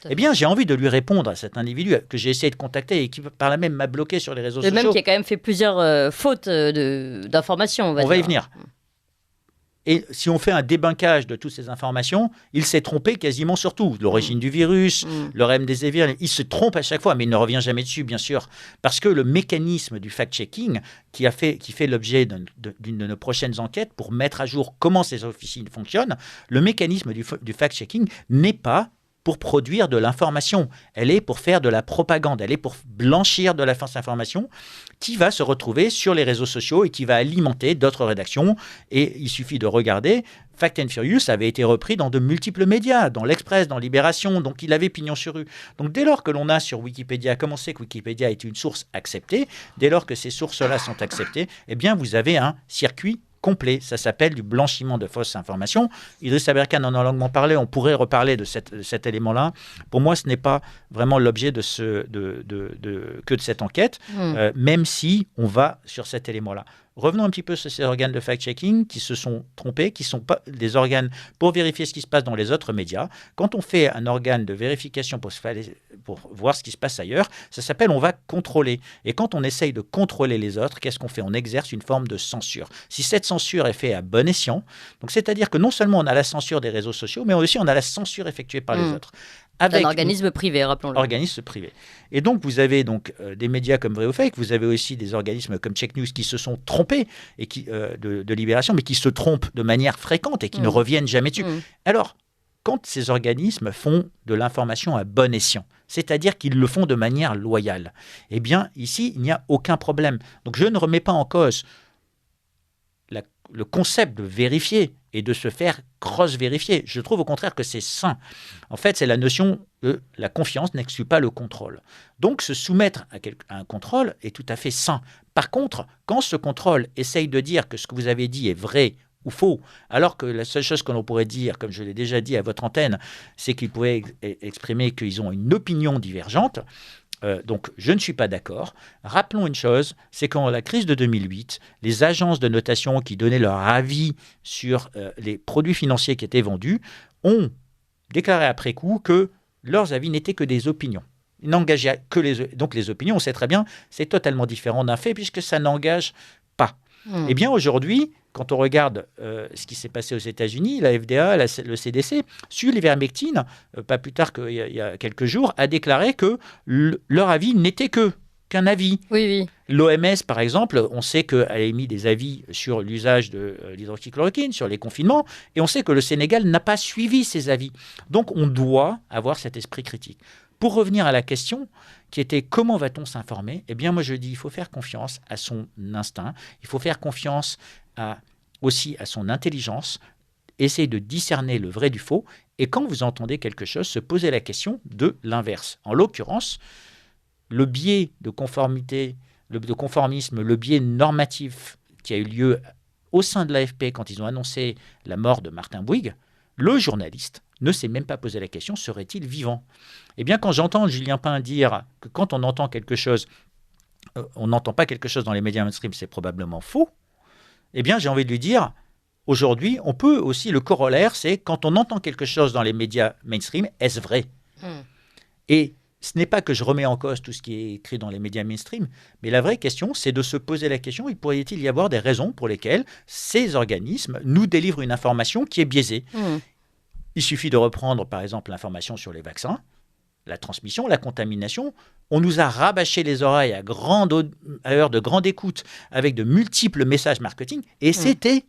Eh bien, j'ai envie de lui répondre à cet individu que j'ai essayé de contacter et qui, par là même, m'a bloqué sur les réseaux sociaux. Même qui a quand même fait plusieurs fautes d'informations, on va y venir. Et si on fait un débunkage de toutes ces informations, il s'est trompé quasiment sur tout. L'origine du virus, le remdesivir, il se trompe à chaque fois, mais il ne revient jamais dessus, bien sûr. Parce que le mécanisme du fact-checking, qui fait l'objet d'une de nos prochaines enquêtes pour mettre à jour comment ces officines fonctionnent, le mécanisme du fact-checking n'est pas pour produire de l'information. Elle est pour faire de la propagande. Elle est pour blanchir de la fausse information qui va se retrouver sur les réseaux sociaux et qui va alimenter d'autres rédactions. Et il suffit de regarder. Fact and Furious avait été repris dans de multiples médias, dans l'Express, dans Libération, donc il avait pignon sur rue. Donc dès lors que l'on a sur Wikipédia, comme on sait que Wikipédia est une source acceptée, dès lors que ces sources-là sont acceptées, eh bien vous avez un circuit complet. Ça s'appelle du blanchiment de fausses informations. Idriss Aberkan en a longuement parlé, on pourrait reparler de cet élément-là. Pour moi, ce n'est pas vraiment l'objet que de cette enquête, même si on va sur cet élément-là. Revenons un petit peu sur ces organes de fact-checking qui se sont trompés, qui ne sont pas des organes pour vérifier ce qui se passe dans les autres médias. Quand on fait un organe de vérification pour voir ce qui se passe ailleurs, ça s'appelle on va contrôler. Et quand on essaye de contrôler les autres, qu'est-ce qu'on fait? On exerce une forme de censure. Si cette censure est faite à bon escient, donc c'est-à-dire que non seulement on a la censure des réseaux sociaux, mais aussi on a la censure effectuée par les autres. Avec un organisme privé, rappelons-le. Organisme privé. Et donc, vous avez donc, des médias comme Vrai ou Fake, vous avez aussi des organismes comme Check News qui se sont trompés et de Libération, mais qui se trompent de manière fréquente et qui ne reviennent jamais dessus. Alors, quand ces organismes font de l'information à bon escient, c'est-à-dire qu'ils le font de manière loyale, eh bien, ici, il n'y a aucun problème. Donc, je ne remets pas en cause le concept de vérifier et de se faire cross-vérifier. Je trouve au contraire que c'est sain. En fait, c'est la notion de la confiance n'exclut pas le contrôle. Donc, se soumettre à un contrôle est tout à fait sain. Par contre, quand ce contrôle essaye de dire que ce que vous avez dit est vrai ou faux, alors que la seule chose que l'on pourrait dire, comme je l'ai déjà dit à votre antenne, c'est qu'ils pouvaient exprimer qu'ils ont une opinion divergente, donc, je ne suis pas d'accord. Rappelons une chose, c'est qu'en la crise de 2008, les agences de notation qui donnaient leur avis sur les produits financiers qui étaient vendus ont déclaré après coup que leurs avis n'étaient que des opinions. Ils n'engageaient que donc les opinions, on sait très bien, c'est totalement différent d'un fait puisque ça n'engage pas. Eh bien, aujourd'hui, quand on regarde ce qui s'est passé aux États-Unis, la FDA, le CDC, sur l'ivermectine, pas plus tard qu'il y a quelques jours, a déclaré que leur avis n'était qu'un avis. Oui. L'OMS, par exemple, on sait qu'elle a émis des avis sur l'usage de l'hydroxychloroquine, sur les confinements, et on sait que le Sénégal n'a pas suivi ces avis. Donc, on doit avoir cet esprit critique. Pour revenir à la question qui était comment va-t-on s'informer? Eh bien, moi, je dis il faut faire confiance à son instinct, il faut faire confiance aussi à son intelligence, essayer de discerner le vrai du faux, et quand vous entendez quelque chose, se poser la question de l'inverse. En l'occurrence, le biais de conformité, de conformisme, le biais normatif qui a eu lieu au sein de l'AFP quand ils ont annoncé la mort de Martin Bouygues, le journaliste ne s'est même pas posé la question, serait-il vivant? Eh bien, quand j'entends Julien Pain dire que quand on entend quelque chose, on n'entend pas quelque chose dans les médias mainstream, c'est probablement faux, eh bien, j'ai envie de lui dire, aujourd'hui, on peut aussi, le corollaire, c'est quand on entend quelque chose dans les médias mainstream, est-ce vrai? Et ce n'est pas que je remets en cause tout ce qui est écrit dans les médias mainstream, mais la vraie question, c'est de se poser la question, pourrait-il y avoir des raisons pour lesquelles ces organismes nous délivrent une information qui est biaisée? Il suffit de reprendre, par exemple, l'information sur les vaccins, la transmission, la contamination. On nous a rabâché les oreilles à heure de grande écoute avec de multiples messages marketing, et c'était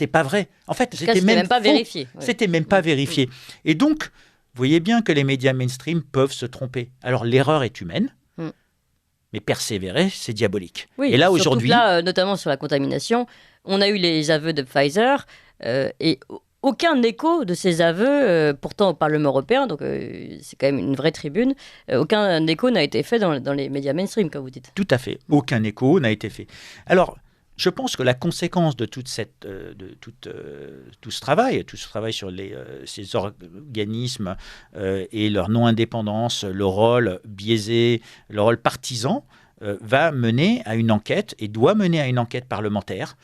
pas vrai. En fait, c'était même pas vérifié. C'était même pas vérifié. Et donc, vous voyez bien que les médias mainstream peuvent se tromper. Alors, l'erreur est humaine, mais persévérer, c'est diabolique. Oui, et là, aujourd'hui, là, notamment sur la contamination, on a eu les aveux de Pfizer et aucun écho de ces aveux, pourtant au Parlement européen, donc c'est quand même une vraie tribune, aucun écho n'a été fait dans les médias mainstream, comme vous dites. Tout à fait, aucun écho n'a été fait. Alors, je pense que la conséquence de tout ce travail sur ces organismes et leur non-indépendance, le rôle biaisé, le rôle partisan, va mener à une enquête et doit mener à une enquête parlementaire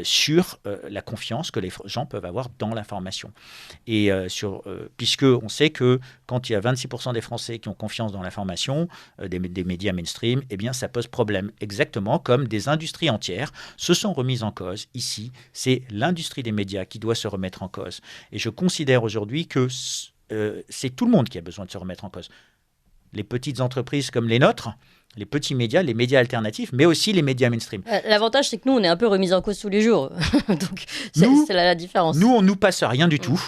sur la confiance que les gens peuvent avoir dans l'information. Et puisque on sait que quand il y a 26% des Français qui ont confiance dans l'information des médias mainstream, eh bien ça pose problème. Exactement comme des industries entières se sont remises en cause. Ici, c'est l'industrie des médias qui doit se remettre en cause. Et je considère aujourd'hui que c'est tout le monde qui a besoin de se remettre en cause. Les petites entreprises comme les nôtres, les petits médias, les médias alternatifs, mais aussi les médias mainstream. L'avantage, c'est que nous, on est un peu remis en cause tous les jours. Donc, c'est la différence. Nous, on ne nous passe rien du tout.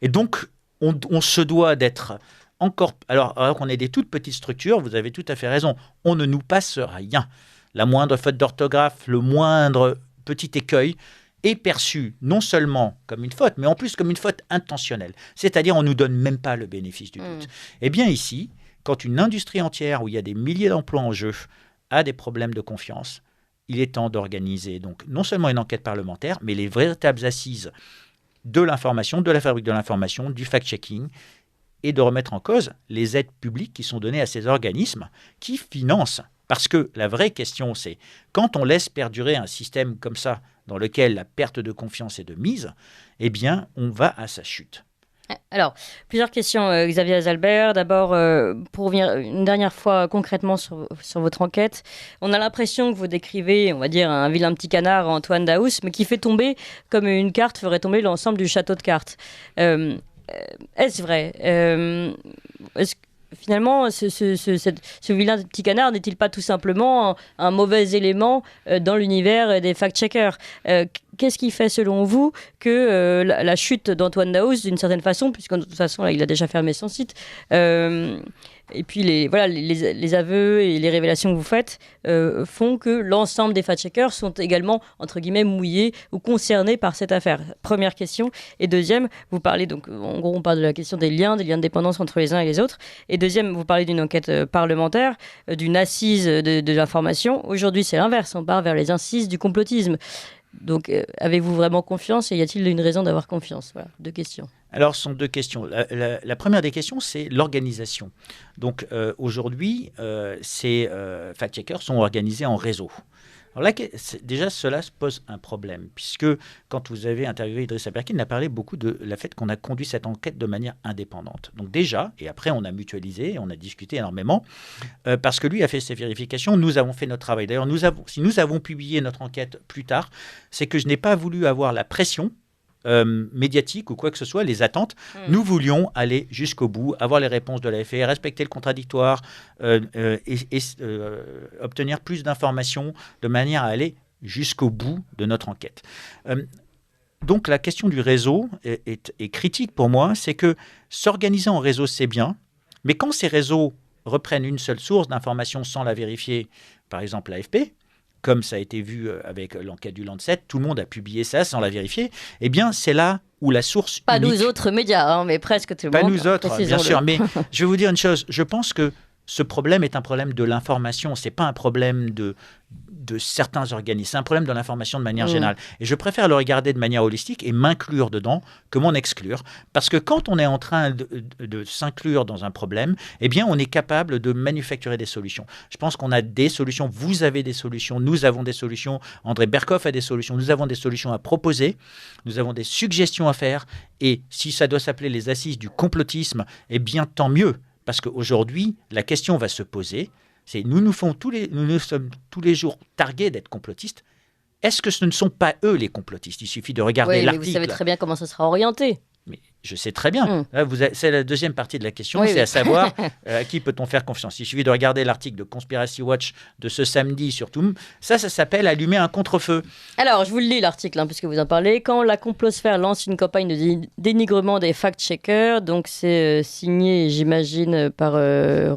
Et donc, on se doit d'être encore... Alors qu'on est des toutes petites structures, vous avez tout à fait raison, on ne nous passe rien. La moindre faute d'orthographe, le moindre petit écueil est perçu non seulement comme une faute, mais en plus comme une faute intentionnelle. C'est-à-dire, on ne nous donne même pas le bénéfice du doute. Eh bien ici, quand une industrie entière, où il y a des milliers d'emplois en jeu, a des problèmes de confiance, il est temps d'organiser donc non seulement une enquête parlementaire, mais les véritables assises de l'information, de la fabrique de l'information, du fact-checking, et de remettre en cause les aides publiques qui sont données à ces organismes qui financent. Parce que la vraie question, c'est quand on laisse perdurer un système comme ça, dans lequel la perte de confiance est de mise, eh bien, on va à sa chute. Alors, plusieurs questions, Xavier Azalbert. D'abord, pour revenir une dernière fois concrètement sur votre enquête, on a l'impression que vous décrivez, on va dire, un vilain petit canard, Antoine Daoust, mais qui fait tomber, comme une carte ferait tomber l'ensemble du château de cartes. Est-ce vrai? Est-ce que finalement, ce vilain petit canard n'est-il pas tout simplement un mauvais élément dans l'univers des fact-checkers? Qu'est-ce qui fait, selon vous, que la chute d'Antoine Daoust, d'une certaine façon, puisque de toute façon, là, il a déjà fermé son site, et puis les aveux et les révélations que vous faites font que l'ensemble des fact-checkers sont également, entre guillemets, mouillés ou concernés par cette affaire? Première question. Et deuxième, vous parlez, donc, en gros, on parle de la question des liens de dépendance entre les uns et les autres. Et deuxième, vous parlez d'une enquête parlementaire, d'une assise de l'information. Aujourd'hui, c'est l'inverse. On part vers les incises du complotisme. Donc, avez-vous vraiment confiance et y a-t-il une raison d'avoir confiance? Voilà, 2 questions. Alors, ce sont 2 questions. La première des questions, c'est l'organisation. Donc, aujourd'hui, ces fact-checkers sont organisés en réseau. Alors là, déjà, cela se pose un problème, puisque quand vous avez interviewé Idriss Aberkin, il a parlé beaucoup de la fait qu'on a conduit cette enquête de manière indépendante. Donc déjà, et après on a mutualisé, on a discuté énormément, parce que lui a fait ses vérifications, nous avons fait notre travail. D'ailleurs, si nous avons publié notre enquête plus tard, c'est que je n'ai pas voulu avoir la pression médiatique ou quoi que ce soit, les attentes. Nous voulions aller jusqu'au bout, avoir les réponses de l'AFR, respecter le contradictoire et obtenir plus d'informations de manière à aller jusqu'au bout de notre enquête. Donc la question du réseau est critique pour moi, c'est que s'organiser en réseau, c'est bien, mais quand ces réseaux reprennent une seule source d'information sans la vérifier, par exemple l'AFP, comme ça a été vu avec l'enquête du Lancet, tout le monde a publié ça sans la vérifier, eh bien, c'est là où la source Pas unique... nous autres médias, hein, mais presque tout le monde. Pas nous autres, bien sûr, mais je vais vous dire une chose, je pense que ce problème est un problème de l'information, ce n'est pas un problème de certains organismes, c'est un problème de l'information de manière générale. Et je préfère le regarder de manière holistique et m'inclure dedans que m'en exclure. Parce que quand on est en train de s'inclure dans un problème, eh bien, on est capable de manufacturer des solutions. Je pense qu'on a des solutions, vous avez des solutions, nous avons des solutions, André Berkoff a des solutions, nous avons des solutions à proposer, nous avons des suggestions à faire. Et si ça doit s'appeler les assises du complotisme, eh bien, tant mieux. Parce qu'aujourd'hui, la question va se poser, c'est nous sommes tous les jours targués d'être complotistes. Est-ce que ce ne sont pas eux les complotistes? Il suffit de regarder l'article. Vous savez très bien comment ça sera orienté. Mais je sais très bien. Là, c'est la deuxième partie de la question, à savoir à qui peut-on faire confiance. Il suffit de regarder l'article de Conspiracy Watch de ce samedi sur tout. Ça s'appelle allumer un contre-feu. Alors, je vous le lis l'article, puisque vous en parlez. Quand la complosphère lance une campagne de dénigrement des fact-checkers, donc c'est signé, j'imagine, par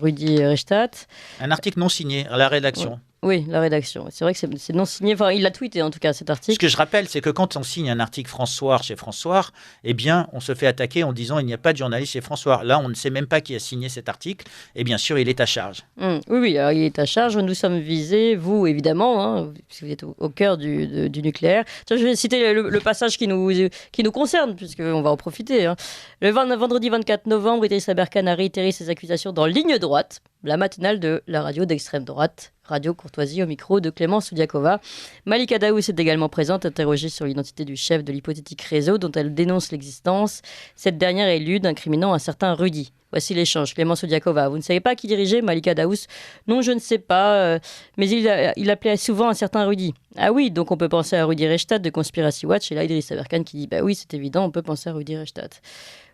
Rudi Reichstadt. Un article non signé à la rédaction. Oui, la rédaction. C'est vrai que c'est non signé. Enfin, il l'a tweeté en tout cas, cet article. Ce que je rappelle, c'est que quand on signe un article François chez François, eh bien, on se fait attaquer en disant il n'y a pas de journaliste chez François. Là, on ne sait même pas qui a signé cet article. Et bien sûr, il est à charge. Oui, alors, il est à charge. Nous sommes visés, vous évidemment, puisque vous êtes au cœur du nucléaire. Tiens, je vais citer le passage qui nous concerne, puisqu'on va en profiter. Le vendredi 24 novembre, Idriss Aberkan a réitéré ses accusations dans Ligne droite, la matinale de la radio d'extrême droite. Radio Courtoisie au micro de Clémence Soudiakova. Malika Daoust est également présente, interrogée sur l'identité du chef de l'hypothétique réseau dont elle dénonce l'existence. Cette dernière est lue d'incriminant un certain Rudy. Voici l'échange. Clémence Soudiakova, vous ne savez pas qui dirigeait Malika Daoust? Non, je ne sais pas, mais il appelait souvent un certain Rudy. Ah oui, donc on peut penser à Rudi Reichstadt de Conspiracy Watch, et là Idriss Aberkan qui dit bah oui, c'est évident, on peut penser à Rudi Reichstadt.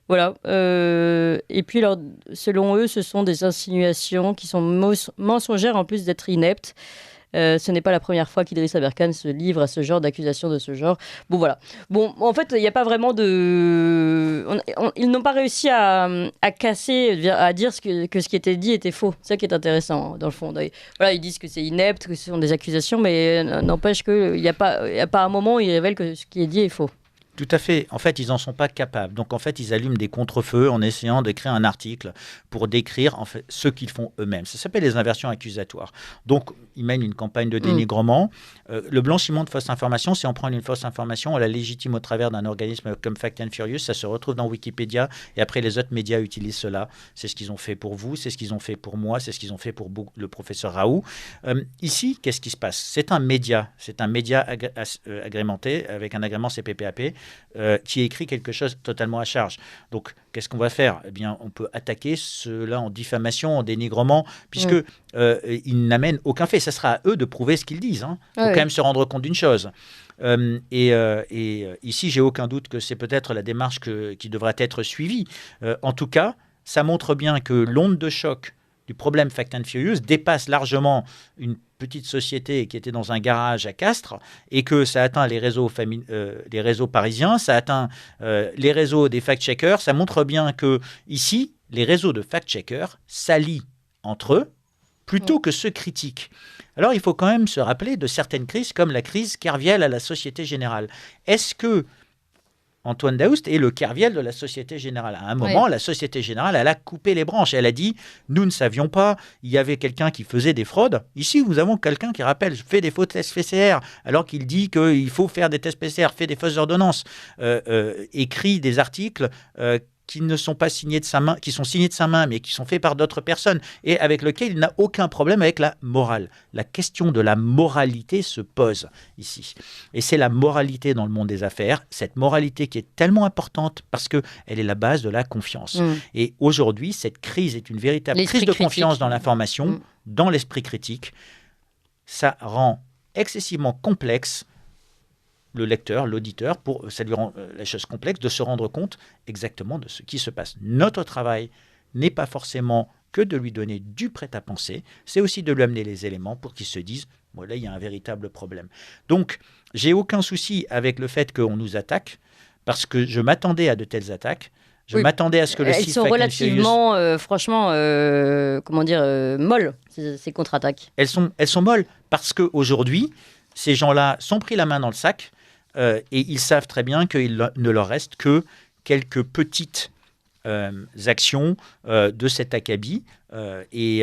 Voilà. Et puis, alors, selon eux, ce sont des insinuations qui sont mensongères en plus d'être ineptes. Ce n'est pas la première fois qu'Idriss Aberkane se livre à ce genre d'accusations de ce genre. Bon, voilà. Bon, en fait, il n'y a pas vraiment de... Ils n'ont pas réussi à casser, à dire que ce qui était dit était faux. C'est ça qui est intéressant, dans le fond. Voilà, ils disent que c'est inepte, que ce sont des accusations, mais n'empêche qu'il n'y a pas un moment où ils révèlent que ce qui est dit est faux. Tout à fait. En fait, ils n'en sont pas capables. Donc, en fait, ils allument des contre-feux en essayant d'écrire un article pour décrire en fait, ce qu'ils font eux-mêmes. Ça s'appelle les inversions accusatoires. Donc, ils mènent une campagne de dénigrement. Le blanchiment de fausses informations, c'est on prend une fausse information, on la légitime au travers d'un organisme comme Fact and Furious. Ça se retrouve dans Wikipédia et après, les autres médias utilisent cela. C'est ce qu'ils ont fait pour vous, c'est ce qu'ils ont fait pour moi, c'est ce qu'ils ont fait pour le professeur Raoult. Ici, qu'est-ce qui se passe ? C'est un média agrémenté avec un agrément CPPAP. Qui écrit quelque chose totalement à charge. Donc, qu'est-ce qu'on va faire ? Eh bien, on peut attaquer cela en diffamation, en dénigrement, puisque ils n'amènent aucun fait. Ça sera à eux de prouver ce qu'ils disent. Il faut quand même se rendre compte d'une chose. Ici, j'ai aucun doute que c'est peut-être la démarche qui devra être suivie. En tout cas, ça montre bien que l'onde de choc du problème Fact and Furious dépasse largement une petite société qui était dans un garage à Castres et que ça atteint les réseaux parisiens, ça atteint les réseaux des fact-checkers. Ça montre bien que ici, les réseaux de fact-checkers s'allient entre eux plutôt que se critiquent. Alors, il faut quand même se rappeler de certaines crises comme la crise Kerviel à la Société Générale. Est-ce que Antoine Daoust est le Kerviel de la Société Générale. À un moment, la Société Générale, elle a coupé les branches. Elle a dit, nous ne savions pas, il y avait quelqu'un qui faisait des fraudes. Ici, nous avons quelqu'un qui rappelle, fait des faux tests PCR, alors qu'il dit qu'il faut faire des tests PCR, fait des fausses ordonnances, écrit des articles qui ne sont pas signés de sa main, qui sont signés de sa main, mais qui sont faits par d'autres personnes, et avec lequel il n'a aucun problème avec la morale. La question de la moralité se pose ici. Et c'est la moralité dans le monde des affaires, cette moralité qui est tellement importante parce qu'elle est la base de la confiance. Et aujourd'hui, cette crise est une véritable crise de confiance dans l'information, dans l'esprit critique. Ça rend excessivement complexe le lecteur, l'auditeur, ça lui rend la chose complexe de se rendre compte exactement de ce qui se passe. Notre travail n'est pas forcément que de lui donner du prêt-à-penser, c'est aussi de lui amener les éléments pour qu'il se dise « voilà, il y a un véritable problème ». Donc, j'ai aucun souci avec le fait qu'on nous attaque, parce que je m'attendais à de telles attaques. Je m'attendais à ce que le site Elles sont relativement, franchement, molles, ces contre-attaques. Elles sont molles, parce qu'aujourd'hui, ces gens-là sont pris la main dans le sac, et ils savent très bien qu'il ne leur reste que quelques petites actions de cet acabit. Et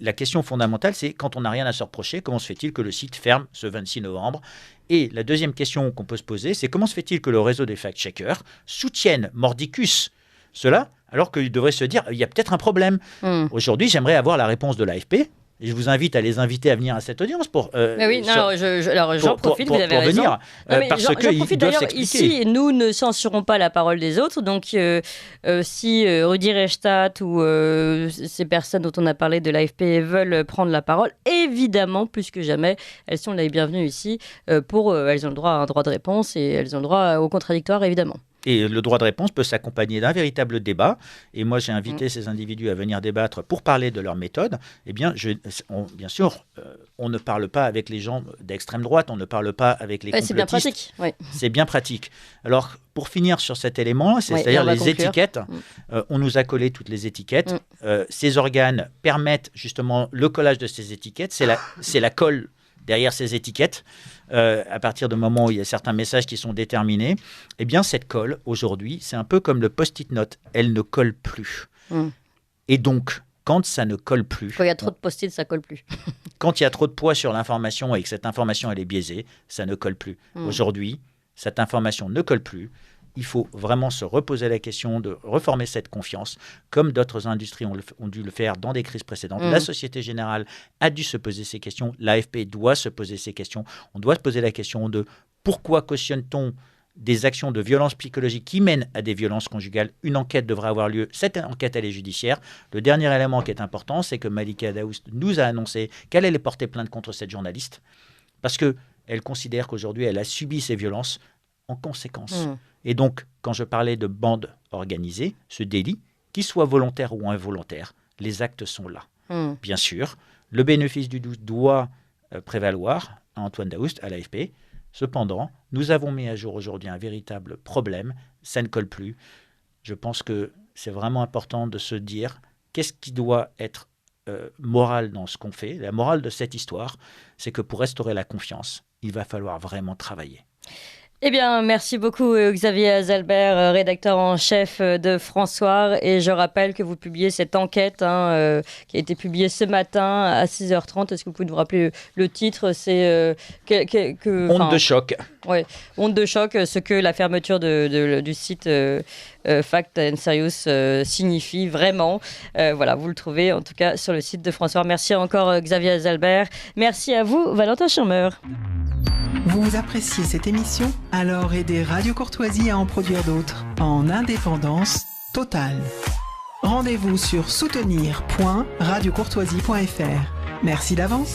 la question fondamentale, c'est quand on n'a rien à se reprocher, comment se fait-il que le site ferme ce 26 novembre ? Et la deuxième question qu'on peut se poser, c'est comment se fait-il que le réseau des fact-checkers soutienne mordicus cela, alors qu'il devrait se dire il y a peut-être un problème. Aujourd'hui, j'aimerais avoir la réponse de l'AFP. Et je vous invite à les inviter à venir à cette audience pour. J'en profite, vous avez raison. Venir, parce qu'ils doivent s'expliquer. Ici, nous ne censurons pas la parole des autres. Donc, si Rudi Reichstadt ou ces personnes dont on a parlé de l'AFP veulent prendre la parole, évidemment, plus que jamais, elles sont les bienvenues ici. Elles ont le droit à un droit de réponse et elles ont le droit au contradictoire, évidemment. Et le droit de réponse peut s'accompagner d'un véritable débat. Et moi, j'ai invité ces individus à venir débattre pour parler de leur méthode. Eh bien, bien sûr, on ne parle pas avec les gens d'extrême droite, on ne parle pas avec les complotistes. C'est bien pratique. Oui. C'est bien pratique. Alors, pour finir sur cet élément, c'est-à-dire les étiquettes, on nous a collé toutes les étiquettes. Ces organes permettent justement le collage de ces étiquettes. C'est la colle derrière ces étiquettes. À partir du moment où il y a certains messages qui sont déterminés, eh bien cette colle, aujourd'hui, c'est un peu comme le post-it note. Elle ne colle plus. Et donc, quand ça ne colle plus... Quand il y a trop de post-it, ça colle plus. Quand il y a trop de poids sur l'information et que cette information, elle est biaisée, ça ne colle plus. Aujourd'hui, cette information ne colle plus. Il faut vraiment se reposer la question de reformer cette confiance, comme d'autres industries ont dû le faire dans des crises précédentes. La Société Générale a dû se poser ces questions. L'AFP doit se poser ces questions. On doit se poser la question de pourquoi cautionne-t-on des actions de violence psychologique qui mènent à des violences conjugales. Une enquête devrait avoir lieu. Cette enquête, elle est judiciaire. Le dernier élément qui est important, c'est que Malika Daoust nous a annoncé qu'elle allait porter plainte contre cette journaliste parce qu'elle considère qu'aujourd'hui, elle a subi ces violences en conséquence. Et donc, quand je parlais de bande organisée, ce délit, qu'il soit volontaire ou involontaire, les actes sont là. Bien sûr, le bénéfice du doute doit prévaloir à Antoine Daoust, à l'AFP. Cependant, nous avons mis à jour aujourd'hui un véritable problème. Ça ne colle plus. Je pense que c'est vraiment important de se dire qu'est-ce qui doit être moral dans ce qu'on fait. La morale de cette histoire, c'est que pour restaurer la confiance, il va falloir vraiment travailler. Eh bien, merci beaucoup Xavier Azalbert, rédacteur en chef de François. Et je rappelle que vous publiez cette enquête qui a été publiée ce matin à 6h30. Est-ce que vous pouvez nous rappeler le titre? C'est Honte de choc. Ouais, honte de choc, ce que la fermeture du site Fact and Serious signifie vraiment. Voilà, vous le trouvez en tout cas sur le site de François. Merci encore Xavier Azalbert. Merci à vous Valentin Schirmer. Vous appréciez cette émission? Alors aidez Radio Courtoisie à en produire d'autres en indépendance totale. Rendez-vous sur soutenir.radiocourtoisie.fr. Merci d'avance.